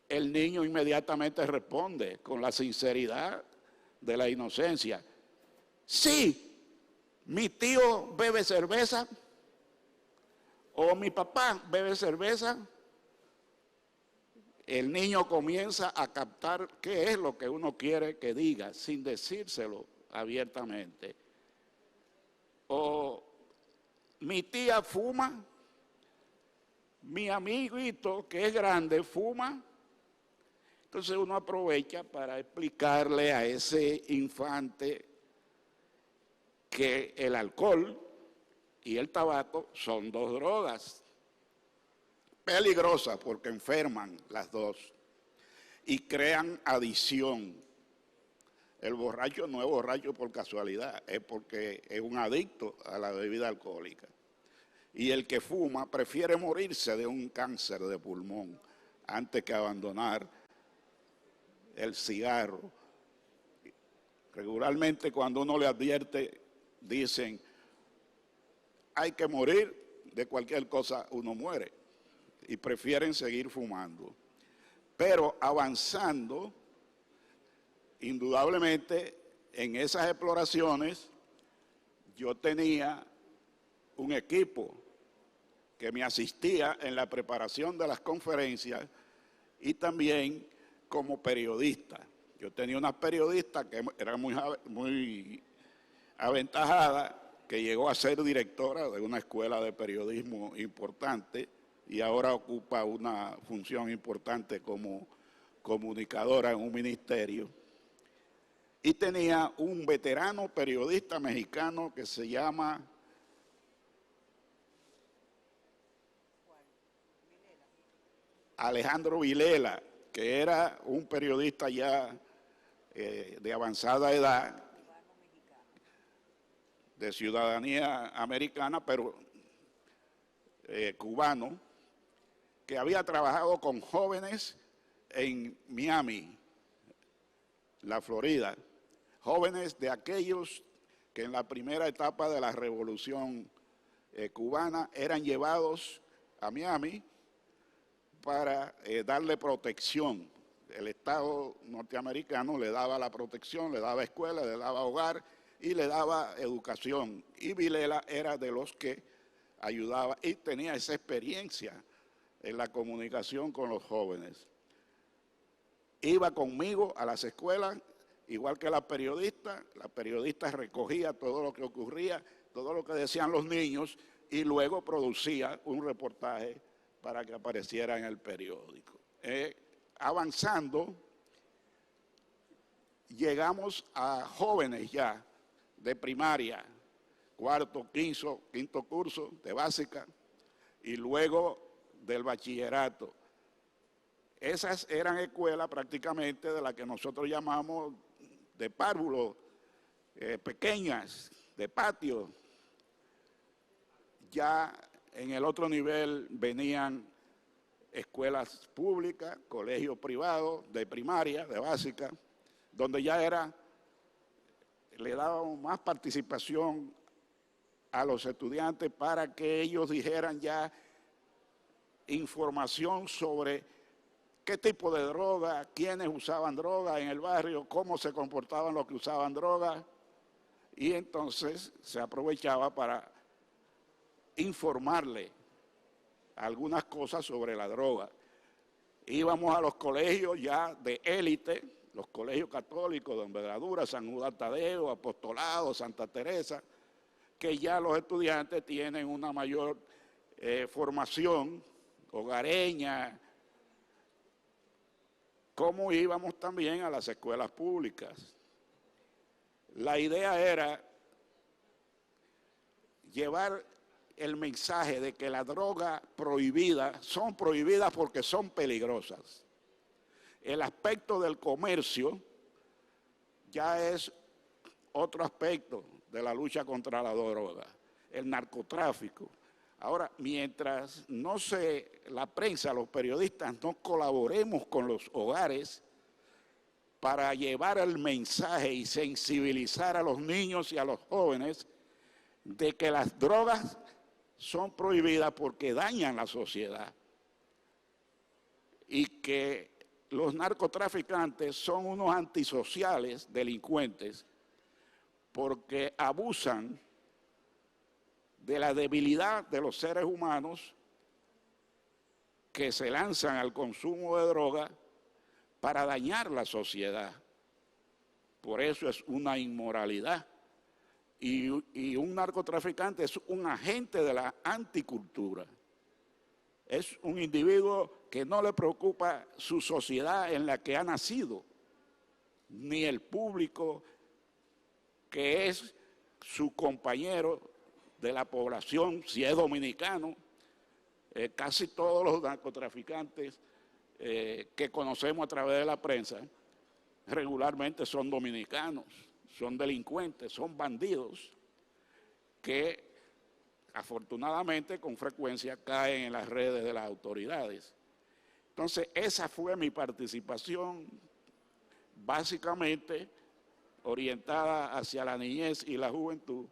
el niño inmediatamente responde con la sinceridad de la inocencia: sí, mi tío bebe cerveza, o mi papá bebe cerveza. El niño comienza a captar qué es lo que uno quiere que diga, sin decírselo abiertamente. O mi tía fuma, mi amiguito que es grande fuma. Entonces uno aprovecha para explicarle a ese infante que el alcohol y el tabaco son dos drogas peligrosas porque enferman las dos y crean adicción. El borracho no es borracho por casualidad, es porque es un adicto a la bebida alcohólica. Y el que fuma prefiere morirse de un cáncer de pulmón antes que abandonar el cigarro. Regularmente cuando uno le advierte, dicen, hay que morir, de cualquier cosa uno muere. Y prefieren seguir fumando. Pero avanzando, indudablemente, en esas exploraciones, yo tenía un equipo que me asistía en la preparación de las conferencias y también como periodista. Yo tenía una periodista que era muy aventajada, que llegó a ser directora de una escuela de periodismo importante y ahora ocupa una función importante como comunicadora en un ministerio. Y tenía un veterano periodista mexicano que se llama Alejandro Vilela, que era un periodista ya de avanzada edad, de ciudadanía americana, pero cubano, que había trabajado con jóvenes en Miami, la Florida, jóvenes de aquellos que en la primera etapa de la revolución cubana eran llevados a Miami para darle protección. El Estado norteamericano le daba la protección, le daba escuela, le daba hogar y le daba educación. Y Vilela era de los que ayudaba y tenía esa experiencia en la comunicación con los jóvenes. Iba conmigo a las escuelas, igual que la periodista recogía todo lo que ocurría, todo lo que decían los niños y luego producía un reportaje para que apareciera en el periódico. Avanzando, llegamos a jóvenes ya de primaria, cuarto, quinto curso de básica y luego del bachillerato. Esas eran escuelas prácticamente de las que nosotros llamamos de párvulos pequeñas, de patio. Ya en el otro nivel venían escuelas públicas, colegios privados de primaria, de básica, donde ya le dábamos más participación a los estudiantes para que ellos dijeran ya información sobre qué tipo de droga, quiénes usaban droga en el barrio, cómo se comportaban los que usaban droga, y entonces se aprovechaba para informarle algunas cosas sobre la droga. Íbamos a los colegios ya de élite, los colegios católicos de Envergadura, San Judas Tadeo, Apostolado, Santa Teresa, que ya los estudiantes tienen una mayor formación hogareña, como íbamos también a las escuelas públicas. La idea era llevar el mensaje de que las drogas prohibidas son prohibidas porque son peligrosas. El aspecto del comercio ya es otro aspecto de la lucha contra la droga, el narcotráfico. Ahora, mientras la prensa, los periodistas no colaboremos con los hogares para llevar el mensaje y sensibilizar a los niños y a los jóvenes de que las drogas son prohibidas porque dañan la sociedad y que los narcotraficantes son unos antisociales, delincuentes, porque abusan de la debilidad de los seres humanos que se lanzan al consumo de droga para dañar la sociedad. Por eso es una inmoralidad. Y un narcotraficante es un agente de la anticultura. Es un individuo que no le preocupa su sociedad en la que ha nacido, ni el público que es su compañero de la población, si es dominicano. Casi todos los narcotraficantes que conocemos a través de la prensa regularmente son dominicanos, son delincuentes, son bandidos que afortunadamente con frecuencia caen en las redes de las autoridades. Entonces, esa fue mi participación, básicamente orientada hacia la niñez y la juventud,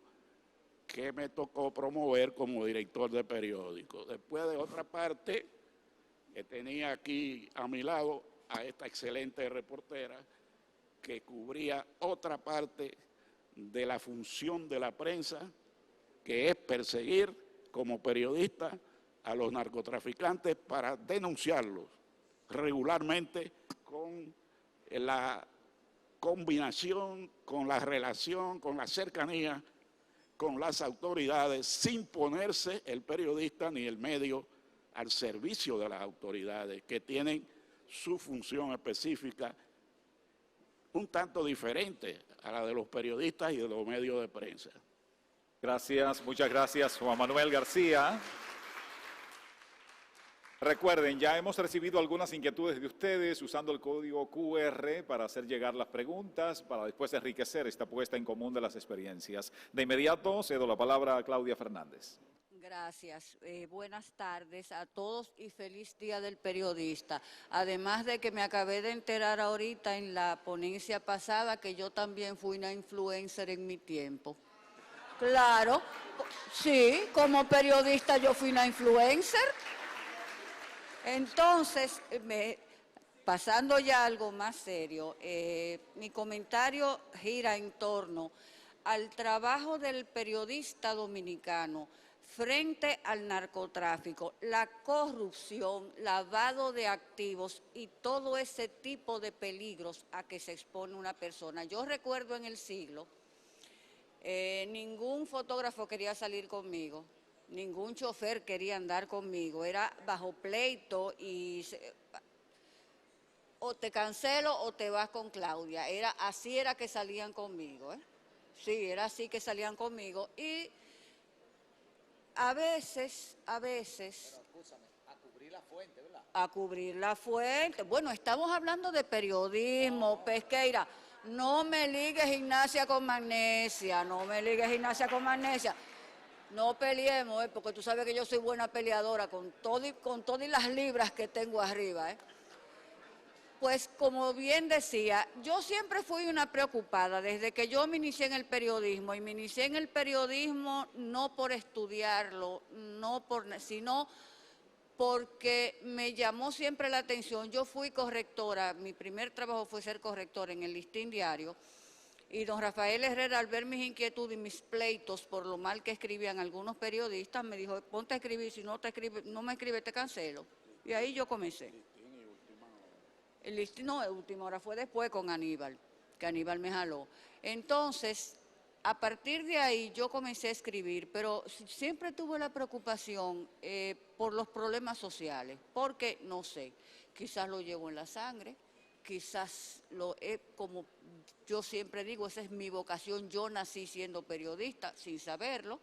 que me tocó promover como director de periódico. Después, de otra parte, que tenía aquí a mi lado a esta excelente reportera que cubría otra parte de la función de la prensa, que es perseguir como periodista a los narcotraficantes para denunciarlos regularmente con la combinación, con la relación, con la cercanía con las autoridades, sin ponerse el periodista ni el medio al servicio de las autoridades, que tienen su función específica un tanto diferente a la de los periodistas y de los medios de prensa. Gracias, muchas gracias, Juan Manuel García. Recuerden, ya hemos recibido algunas inquietudes de ustedes usando el código QR para hacer llegar las preguntas, para después enriquecer esta puesta en común de las experiencias. De inmediato cedo la palabra a Claudia Fernández. Gracias. Buenas tardes a todos y feliz Día del Periodista. Además de que me acabé de enterar ahorita en la ponencia pasada que yo también fui una influencer en mi tiempo. Claro, sí, como periodista yo fui una influencer. Entonces, pasando ya a algo más serio, mi comentario gira en torno al trabajo del periodista dominicano frente al narcotráfico, la corrupción, lavado de activos y todo ese tipo de peligros a que se expone una persona. Yo recuerdo en el siglo, ningún fotógrafo quería salir conmigo. Ningún chofer quería andar conmigo, era bajo pleito y o te cancelo o te vas con Claudia. Así era que salían conmigo, Sí, era así que salían conmigo y a veces... Pero escúchame, a cubrir la fuente, ¿verdad? A cubrir la fuente. Bueno, estamos hablando de periodismo, Pesqueira. No me ligue gimnasia con magnesia, no me ligue gimnasia con magnesia. No peleemos, porque tú sabes que yo soy buena peleadora con todas las libras que tengo arriba. Pues como bien decía, yo siempre fui una preocupada desde que yo me inicié en el periodismo, y me inicié en el periodismo no por estudiarlo, sino porque me llamó siempre la atención. Yo fui correctora, mi primer trabajo fue ser correctora en el Listín Diario, y don Rafael Herrera, al ver mis inquietudes y mis pleitos por lo mal que escribían algunos periodistas, me dijo, ponte a escribir, si no me escribes te cancelo. Y ahí yo comencé. El Listín, no, el Última Hora fue después con Aníbal, que Aníbal me jaló. Entonces, a partir de ahí yo comencé a escribir, pero siempre tuve la preocupación por los problemas sociales, porque, no sé, quizás lo llevo en la sangre, quizás como yo siempre digo, esa es mi vocación, yo nací siendo periodista sin saberlo,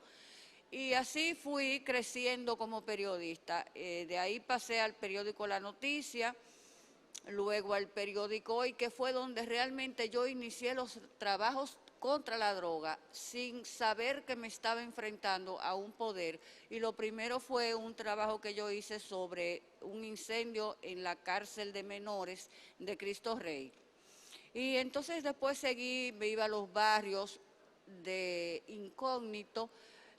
y así fui creciendo como periodista. De ahí pasé al periódico La Noticia, luego al periódico Hoy, que fue donde realmente yo inicié los trabajos contra la droga sin saber que me estaba enfrentando a un poder. Y lo primero fue un trabajo que yo hice sobre un incendio en la cárcel de menores de Cristo Rey. Y entonces después seguí, me iba a los barrios de incógnito,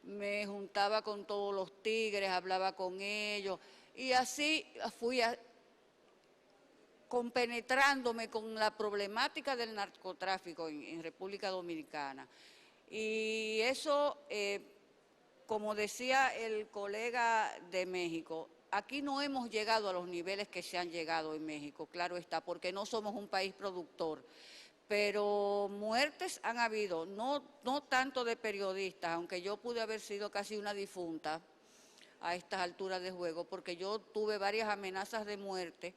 me juntaba con todos los tigres, hablaba con ellos, y así fui compenetrándome con la problemática del narcotráfico en República Dominicana. Y eso, como decía el colega de México, aquí no hemos llegado a los niveles que se han llegado en México, claro está, porque no somos un país productor. Pero muertes han habido, no tanto de periodistas, aunque yo pude haber sido casi una difunta a estas alturas de juego, porque yo tuve varias amenazas de muerte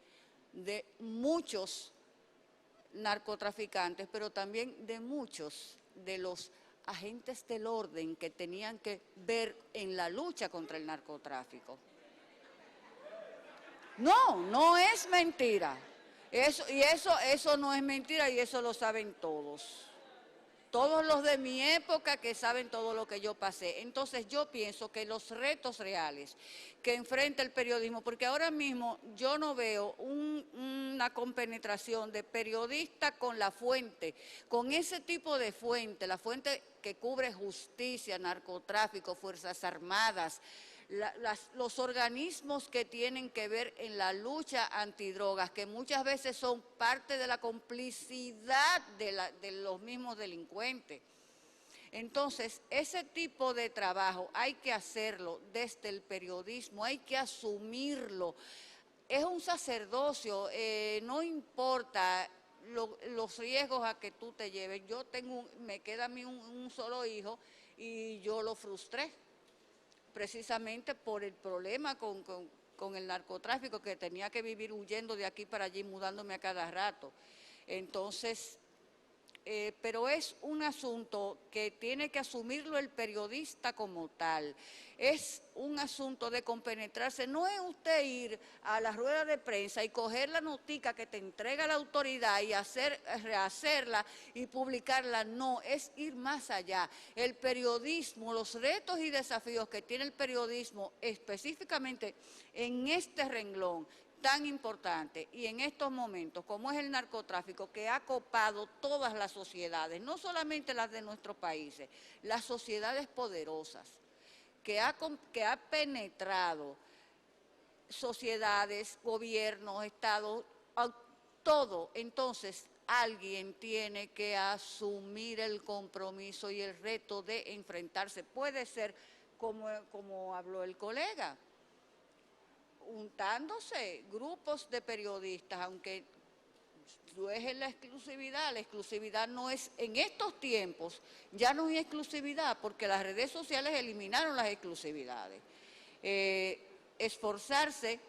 de muchos narcotraficantes, pero también de muchos de los agentes del orden que tenían que ver en la lucha contra el narcotráfico. No es mentira. Eso no es mentira, y eso lo saben todos. Todos los de mi época que saben todo lo que yo pasé. Entonces yo pienso que los retos reales que enfrenta el periodismo, porque ahora mismo yo no veo una compenetración de periodista con la fuente, con ese tipo de fuente, la fuente que cubre justicia, narcotráfico, Fuerzas Armadas, los organismos que tienen que ver en la lucha antidrogas, que muchas veces son parte de la complicidad de los mismos delincuentes. Entonces, ese tipo de trabajo hay que hacerlo desde el periodismo, hay que asumirlo. Es un sacerdocio, no importa los riesgos a que tú te lleves. Me queda a mí un solo hijo y yo lo frustré, precisamente por el problema con el narcotráfico, que tenía que vivir huyendo de aquí para allí, mudándome a cada rato. Entonces, pero es un asunto que tiene que asumirlo el periodista como tal. Es un asunto de compenetrarse. No es usted ir a la rueda de prensa y coger la notica que te entrega la autoridad y rehacerla y publicarla. No, es ir más allá. El periodismo, los retos y desafíos que tiene el periodismo específicamente en este renglón tan importante y en estos momentos, como es el narcotráfico, que ha copado todas las sociedades, no solamente las de nuestros países, las sociedades poderosas, que ha penetrado sociedades, gobiernos, estados, todo. Entonces, alguien tiene que asumir el compromiso y el reto de enfrentarse. Puede ser, como habló el colega, juntándose grupos de periodistas, aunque no es en la exclusividad no es, en estos tiempos, ya no hay exclusividad, porque las redes sociales eliminaron las exclusividades. Esforzarse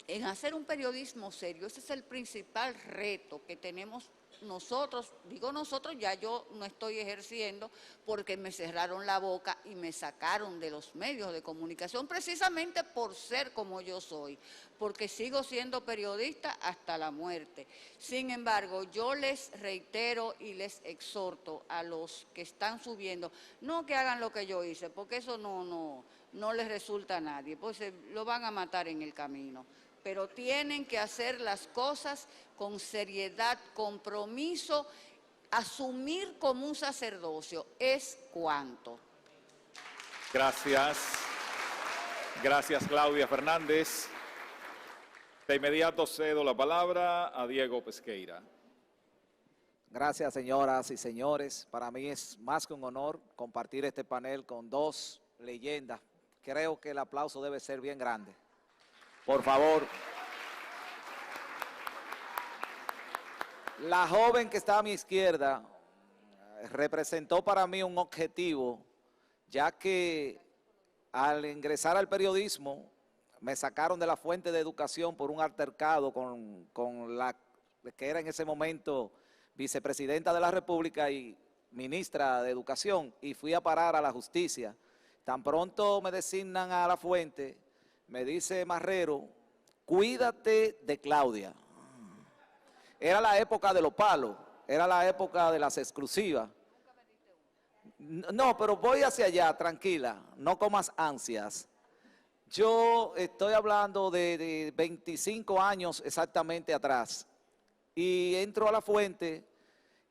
en hacer un periodismo serio, ese es el principal reto que tenemos nosotros, digo nosotros, ya yo no estoy ejerciendo porque me cerraron la boca y me sacaron de los medios de comunicación precisamente por ser como yo soy, porque sigo siendo periodista hasta la muerte. Sin embargo, yo les reitero y les exhorto a los que están subiendo, no que hagan lo que yo hice, porque eso no les resulta a nadie, pues lo van a matar en el camino. Pero tienen que hacer las cosas con seriedad, compromiso, asumir como un sacerdocio, es cuanto. Gracias. Gracias, Claudia Fernández. De inmediato cedo la palabra a Diego Pesqueira. Gracias, señoras y señores. Para mí es más que un honor compartir este panel con dos leyendas. Creo que el aplauso debe ser bien grande. Por favor. La joven que está a mi izquierda representó para mí un objetivo, ya que al ingresar al periodismo me sacaron de la fuente de educación por un altercado con la que era en ese momento vicepresidenta de la República y ministra de Educación, y fui a parar a la justicia. Tan pronto me designan a la fuente, me dice Marrero, cuídate de Claudia. Era la época de los palos, era la época de las exclusivas. No, pero voy hacia allá, tranquila, no comas ansias. Yo estoy hablando de 25 años exactamente atrás, y entro a la fuente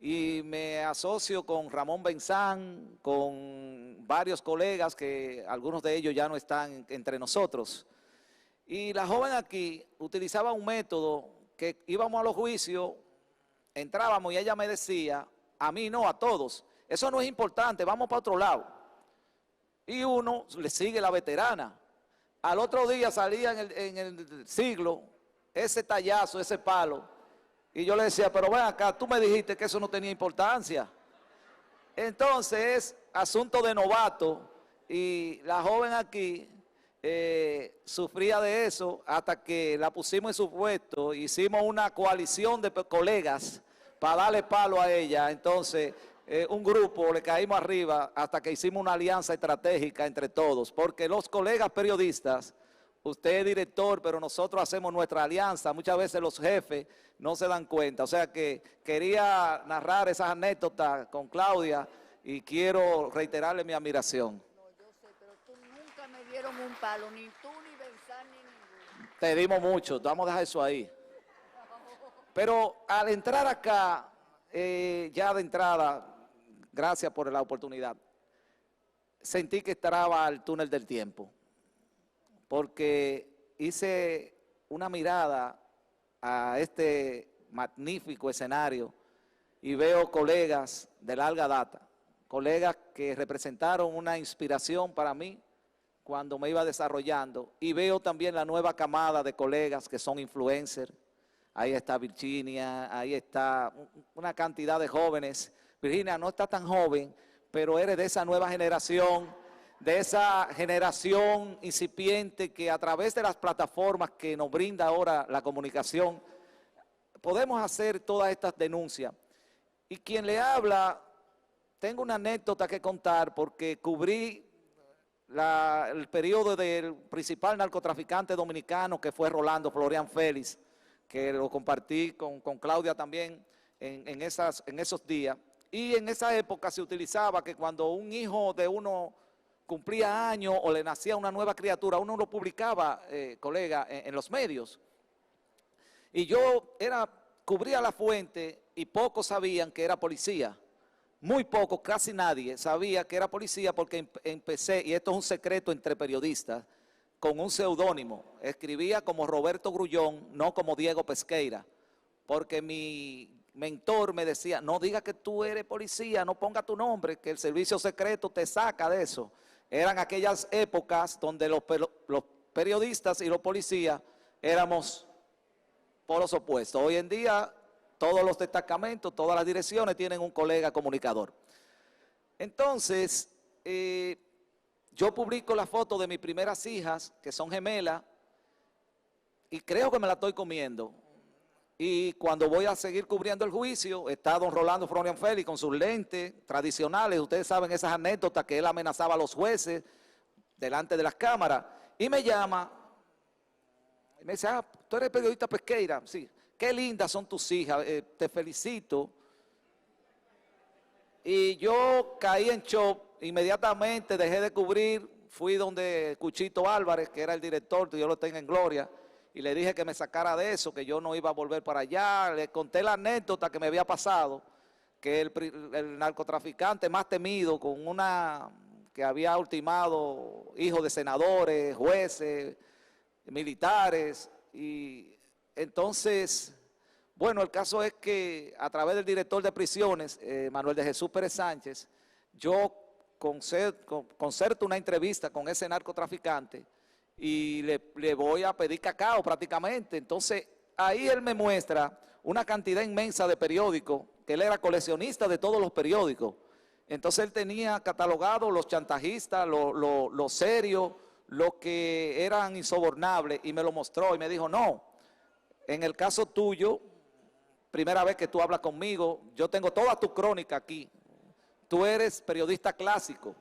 y me asocio con Ramón Benzán, con varios colegas que algunos de ellos ya no están entre nosotros. Y la joven aquí utilizaba un método que íbamos a los juicios, entrábamos y ella me decía, a mí no, a todos, eso no es importante, vamos para otro lado. Y uno le sigue la veterana. Al otro día salía en el Siglo ese tallazo, ese palo, y yo le decía, pero ven acá, tú me dijiste que eso no tenía importancia. Entonces es asunto de novato, y la joven aquí sufría de eso hasta que la pusimos en su puesto, hicimos una coalición de colegas para darle palo a ella. Entonces un grupo le caímos arriba hasta que hicimos una alianza estratégica entre todos, porque los colegas periodistas, usted es director, pero nosotros hacemos nuestra alianza, muchas veces los jefes no se dan cuenta. O sea que quería narrar esas anécdotas con Claudia y quiero reiterarle mi admiración. Me dieron un palo, ni tú, ni Benzán, ni ninguno. Te dimos mucho, vamos a dejar eso ahí. Pero al entrar acá, ya de entrada, gracias por la oportunidad, sentí que entraba al túnel del tiempo, porque hice una mirada a este magnífico escenario y veo colegas de larga data, colegas que representaron una inspiración para mí cuando me iba desarrollando, y veo también la nueva camada de colegas que son influencers. Ahí está Virginia, ahí está una cantidad de jóvenes. Virginia no está tan joven, pero eres de esa nueva generación, de esa generación incipiente que a través de las plataformas que nos brinda ahora la comunicación, podemos hacer todas estas denuncias. Y quien le habla, tengo una anécdota que contar porque cubrí el periodo del principal narcotraficante dominicano, que fue Rolando Florian Félix, que lo compartí con Claudia también en esos días. Y en esa época se utilizaba que cuando un hijo de uno cumplía años o le nacía una nueva criatura, uno lo publicaba, colega, en los medios. Y yo cubría la fuente y pocos sabían que era policía. Muy poco, casi nadie sabía que era policía, porque empecé, y esto es un secreto entre periodistas, con un seudónimo. Escribía como Roberto Grullón, no como Diego Pesqueira, porque mi mentor me decía, no diga que tú eres policía, no ponga tu nombre, que el servicio secreto te saca de eso. Eran aquellas épocas donde los periodistas y los policías éramos polos opuestos. Hoy en día todos los destacamentos, todas las direcciones tienen un colega comunicador. Entonces, yo publico la foto de mis primeras hijas, que son gemelas, y creo que me la estoy comiendo. Y cuando voy a seguir cubriendo el juicio, está don Rolando Florian Félix con sus lentes tradicionales. Ustedes saben esas anécdotas que él amenazaba a los jueces delante de las cámaras. Y me llama y me dice, tú eres periodista Pesqueira. Sí, qué lindas son tus hijas, te felicito. Y yo caí en shock, inmediatamente dejé de cubrir, fui donde Cuchito Álvarez, que era el director, Dios lo tenga en gloria, y le dije que me sacara de eso, que yo no iba a volver para allá. Le conté la anécdota que me había pasado, que el narcotraficante más temido, con una que había ultimado hijos de senadores, jueces, militares, y entonces, bueno, el caso es que a través del director de prisiones, Manuel de Jesús Pérez Sánchez, yo concerto una entrevista con ese narcotraficante y le voy a pedir cacao prácticamente. Entonces, ahí él me muestra una cantidad inmensa de periódicos, que él era coleccionista de todos los periódicos. Entonces, él tenía catalogado los chantajistas, los serios, los que eran insobornables, y me lo mostró y me dijo, no, en el caso tuyo, primera vez que tú hablas conmigo, yo tengo toda tu crónica aquí, tú eres periodista clásico.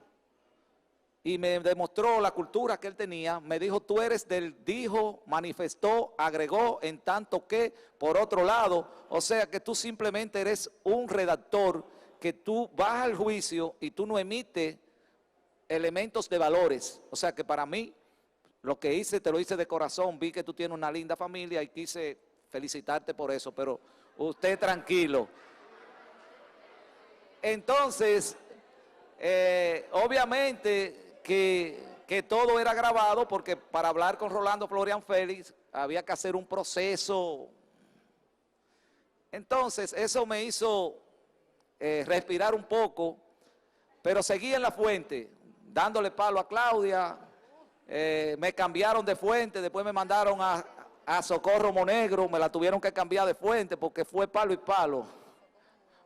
Y me demostró la cultura que él tenía, me dijo, tú eres del dijo, manifestó, agregó, en tanto que, por otro lado, o sea que tú simplemente eres un redactor, que tú vas al juicio y tú no emites elementos de valores. O sea que para mí, lo que hice, te lo hice de corazón, vi que tú tienes una linda familia y quise felicitarte por eso, pero usted tranquilo. Entonces, obviamente que todo era grabado, porque para hablar con Rolando Florian Félix había que hacer un proceso. Entonces, eso me hizo respirar un poco, pero seguí en la fuente, dándole palo a Claudia. Me cambiaron de fuente, después me mandaron a Socorro Monegro, me la tuvieron que cambiar de fuente porque fue palo y palo.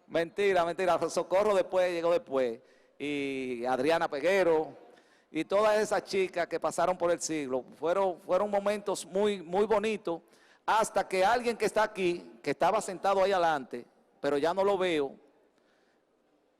Mentira, mentira, Socorro llegó después, y Adriana Peguero, y todas esas chicas que pasaron por el siglo. Fueron momentos muy, muy bonitos, hasta que alguien que está aquí, que estaba sentado ahí adelante, pero ya no lo veo,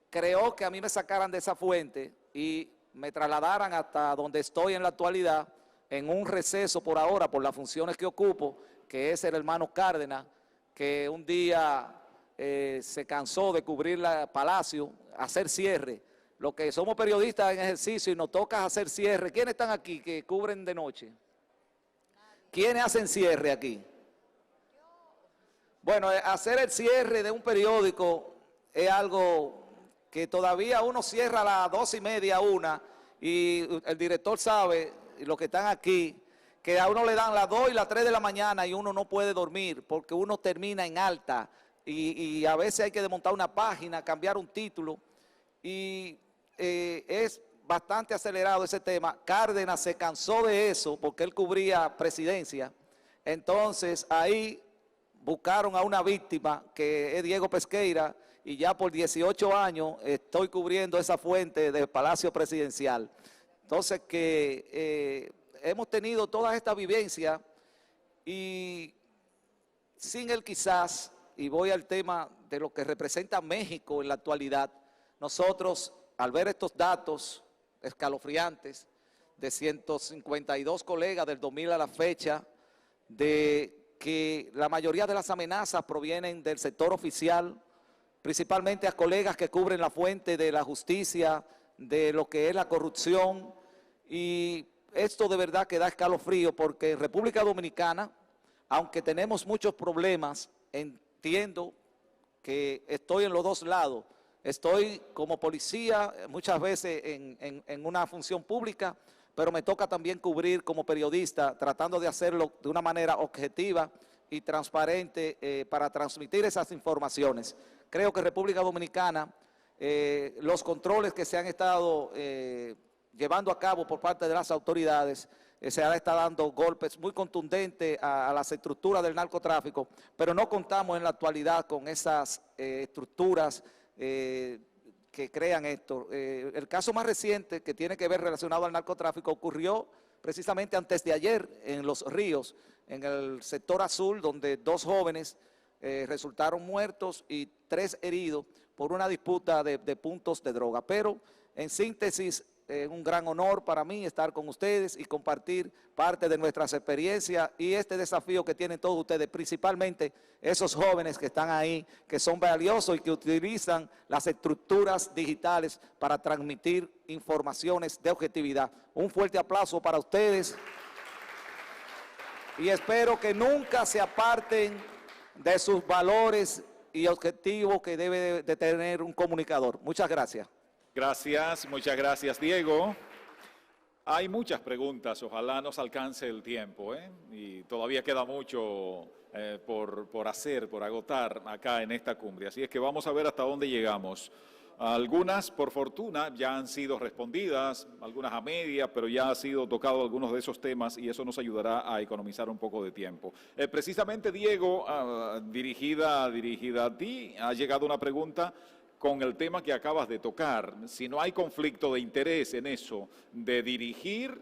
creó que a mí me sacaran de esa fuente y me trasladaran hasta donde estoy en la actualidad, en un receso por ahora, por las funciones que ocupo, que es el hermano Cárdenas, que un día se cansó de cubrir el Palacio, hacer cierre. Los que somos periodistas en ejercicio y nos toca hacer cierre, ¿quiénes están aquí que cubren de noche? ¿Quiénes hacen cierre aquí? Bueno, hacer el cierre de un periódico es algo que todavía uno cierra a las 2:30, 1, y el director sabe, y los que están aquí, que a uno le dan las 2 y las 3 de la mañana y uno no puede dormir porque uno termina en alta, y a veces hay que desmontar una página, cambiar un título, y es bastante acelerado ese tema. Cárdenas se cansó de eso porque él cubría presidencia. Entonces ahí buscaron a una víctima que es Diego Pesqueira, y ya por 18 años estoy cubriendo esa fuente del Palacio Presidencial. Entonces que hemos tenido toda esta vivencia, y sin él quizás, y voy al tema de lo que representa México en la actualidad, nosotros al ver estos datos escalofriantes de 152 colegas del 2000 a la fecha, de que la mayoría de las amenazas provienen del sector oficial, principalmente a colegas que cubren la fuente de la justicia, de lo que es la corrupción, y esto de verdad que da escalofrío, porque en República Dominicana, aunque tenemos muchos problemas, entiendo que estoy en los dos lados. Estoy como policía muchas veces en una función pública, pero me toca también cubrir como periodista, tratando de hacerlo de una manera objetiva y transparente para transmitir esas informaciones. Creo que en República Dominicana los controles que se han estado llevando a cabo por parte de las autoridades, se han estado dando golpes muy contundentes a las estructuras del narcotráfico, pero no contamos en la actualidad con esas estructuras que crean esto. El caso más reciente que tiene que ver relacionado al narcotráfico ocurrió precisamente antes de ayer en Los Ríos, en el sector azul, donde 2 jóvenes resultaron muertos y 3 heridos por una disputa de puntos de droga. Pero, en síntesis, un gran honor para mí estar con ustedes y compartir parte de nuestras experiencias y este desafío que tienen todos ustedes, principalmente esos jóvenes que están ahí, que son valiosos y que utilizan las estructuras digitales para transmitir informaciones de objetividad. Un fuerte aplauso para ustedes y espero que nunca se aparten de sus valores y objetivos que debe de tener un comunicador. Muchas gracias. Gracias, muchas gracias, Diego. Hay muchas preguntas, ojalá nos alcance el tiempo, y todavía queda mucho por hacer, por agotar acá en esta cumbre. Así es que vamos a ver hasta dónde llegamos. Algunas, por fortuna, ya han sido respondidas, algunas a media, pero ya ha sido tocado algunos de esos temas y eso nos ayudará a economizar un poco de tiempo. Precisamente, Diego, dirigida a ti, ha llegado una pregunta con el tema que acabas de tocar. Si no hay conflicto de interés en eso, de dirigir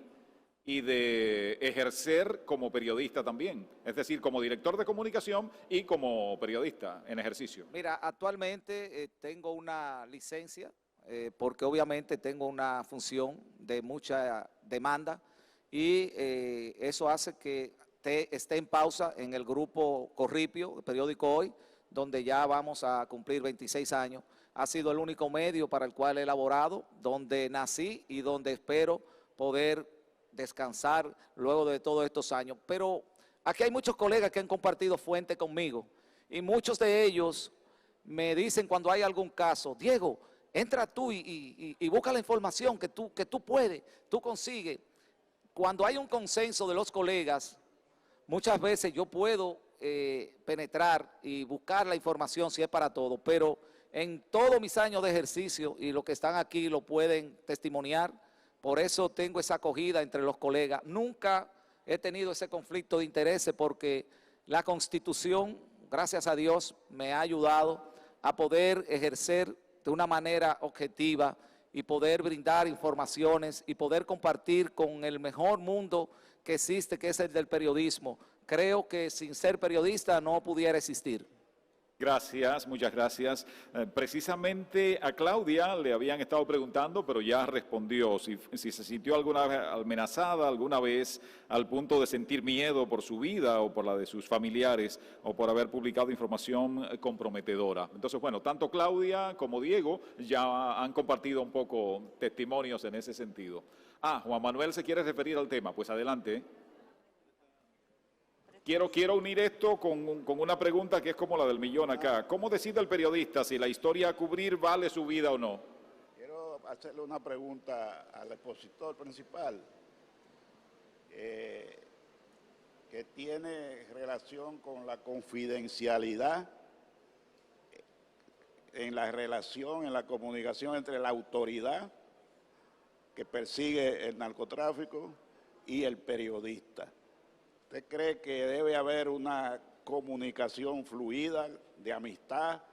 y de ejercer como periodista también, es decir, como director de comunicación y como periodista en ejercicio. Mira, actualmente tengo una licencia porque obviamente tengo una función de mucha demanda y eso hace que esté en pausa en el grupo Corripio, el periódico Hoy, donde ya vamos a cumplir 26 años. Ha sido el único medio para el cual he elaborado, donde nací y donde espero poder descansar luego de todos estos años. Pero aquí hay muchos colegas que han compartido fuente conmigo y muchos de ellos me dicen cuando hay algún caso, Diego, entra tú y busca la información que tú puedes, tú consigues. Cuando hay un consenso de los colegas, muchas veces yo puedo penetrar y buscar la información si es para todo, pero en todos mis años de ejercicio, y los que están aquí lo pueden testimoniar, por eso tengo esa acogida entre los colegas. Nunca he tenido ese conflicto de intereses porque la Constitución, gracias a Dios, me ha ayudado a poder ejercer de una manera objetiva y poder brindar informaciones y poder compartir con el mejor mundo que existe, que es el del periodismo. Creo que sin ser periodista no pudiera existir. Gracias, muchas gracias. Precisamente a Claudia le habían estado preguntando, pero ya respondió, si se sintió alguna vez amenazada alguna vez al punto de sentir miedo por su vida o por la de sus familiares o por haber publicado información comprometedora. Entonces, bueno, tanto Claudia como Diego ya han compartido un poco testimonios en ese sentido. Juan Manuel se quiere referir al tema, pues adelante. Quiero unir esto con una pregunta que es como la del millón acá. ¿Cómo decide el periodista si la historia a cubrir vale su vida o no? Quiero hacerle una pregunta al expositor principal que tiene relación con la confidencialidad en la relación, en la comunicación entre la autoridad que persigue el narcotráfico y el periodista. ¿Usted cree que debe haber una comunicación fluida de amistad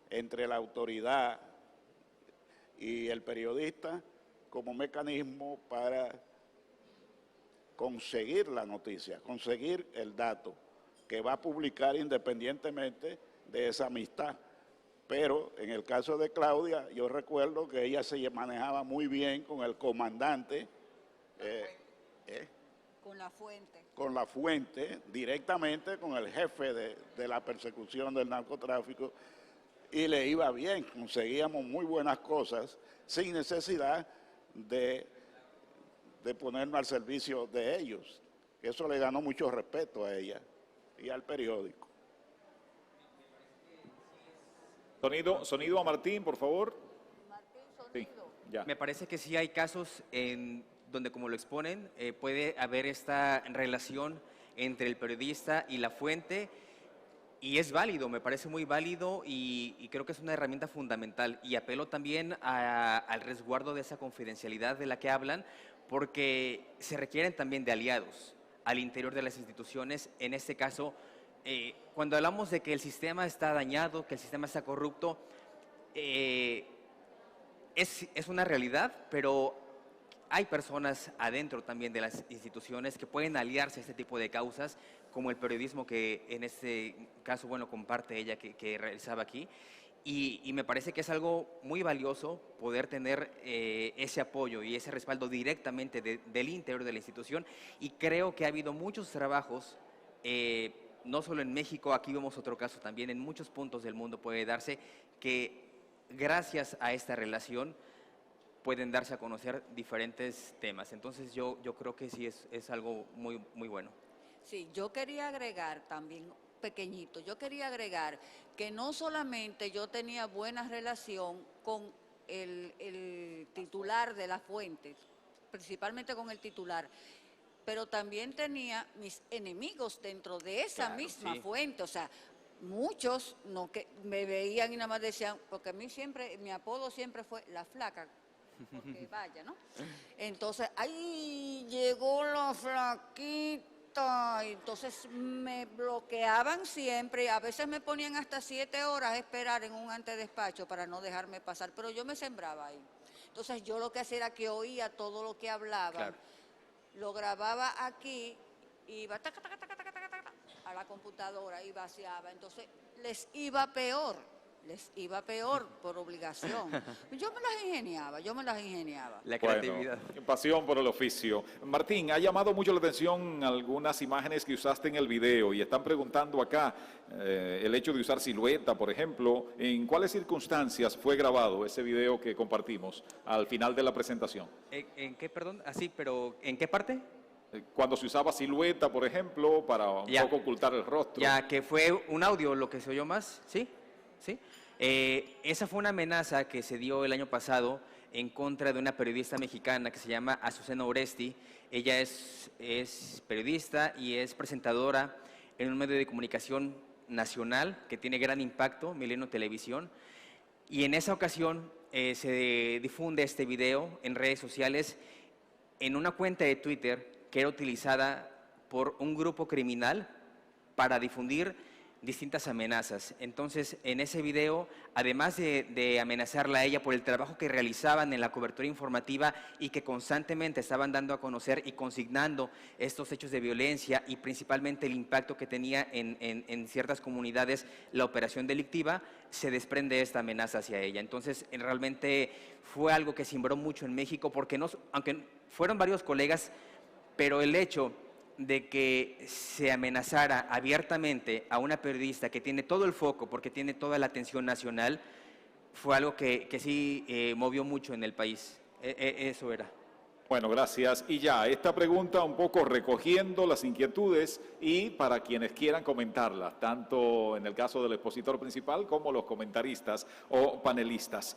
entre la autoridad y el periodista como mecanismo para conseguir la noticia, conseguir el dato que va a publicar independientemente de esa amistad? Pero en el caso de Claudia, yo recuerdo que ella se manejaba muy bien con el comandante, con la fuente, directamente con el jefe de la persecución del narcotráfico, y le iba bien, conseguíamos muy buenas cosas sin necesidad de ponernos al servicio de ellos. Eso le ganó mucho respeto a ella y al periódico. Sonido a Martín, por favor. Martín, sonido. Sí, ya. Me parece que sí hay casos en donde, como lo exponen, puede haber esta relación entre el periodista y la fuente, y es válido, me parece muy válido, y creo que es una herramienta fundamental, y apelo también al resguardo de esa confidencialidad de la que hablan, porque se requieren también de aliados al interior de las instituciones. En este caso, cuando hablamos de que el sistema está dañado, que el sistema está corrupto, es una realidad, pero hay personas adentro también de las instituciones que pueden aliarse a este tipo de causas, como el periodismo que en este caso, bueno, comparte ella que realizaba aquí. Y me parece que es algo muy valioso poder tener ese apoyo y ese respaldo directamente del interior de la institución, y creo que ha habido muchos trabajos, no solo en México, aquí vemos otro caso también, en muchos puntos del mundo puede darse, que gracias a esta relación pueden darse a conocer diferentes temas. Entonces yo creo que sí es algo muy, muy bueno. Sí, yo quería agregar también, pequeñito, yo quería agregar que no solamente yo tenía buena relación con el titular de la fuente, principalmente con el titular, pero también tenía mis enemigos dentro de esa misma fuente, o sea, muchos no que me veían y nada más decían, porque a mí siempre, mi apodo siempre fue la flaca, porque vaya, ¿no? Entonces, ahí llegó la flaquita, entonces me bloqueaban siempre, a veces me ponían hasta 7 horas a esperar en un antedespacho para no dejarme pasar, pero yo me sembraba ahí. Entonces yo lo que hacía era que oía todo lo que hablaban, lo grababa aquí, iba a la computadora y vaciaba, entonces les iba peor por obligación. Yo me las ingeniaba. La creatividad. Bueno, pasión por el oficio. Martín, ha llamado mucho la atención algunas imágenes que usaste en el video y están preguntando acá el hecho de usar silueta, por ejemplo. ¿En cuáles circunstancias fue grabado ese video que compartimos al final de la presentación? ¿En qué, perdón? Así, pero ¿en qué parte? Cuando se usaba silueta, por ejemplo, para un poco ocultar el rostro. Ya, que fue un audio lo que se oyó más, ¿sí? ¿Sí? Esa fue una amenaza que se dio el año pasado en contra de una periodista mexicana que se llama Azucena Oresti. Ella es periodista y es presentadora en un medio de comunicación nacional que tiene gran impacto, Milenio Televisión. Y en esa ocasión se difunde este video en redes sociales en una cuenta de Twitter que era utilizada por un grupo criminal para difundir distintas amenazas. Entonces, en ese video, además de amenazarla a ella por el trabajo que realizaban en la cobertura informativa y que constantemente estaban dando a conocer y consignando estos hechos de violencia y principalmente el impacto que tenía en ciertas comunidades la operación delictiva, se desprende esta amenaza hacia ella. Entonces, realmente fue algo que cimbró mucho en México, porque aunque fueron varios colegas, pero el hecho de que se amenazara abiertamente a una periodista que tiene todo el foco, porque tiene toda la atención nacional, fue algo que sí movió mucho en el país. Eso era. Bueno, gracias. Y ya, esta pregunta un poco recogiendo las inquietudes y para quienes quieran comentarlas, tanto en el caso del expositor principal como los comentaristas o panelistas.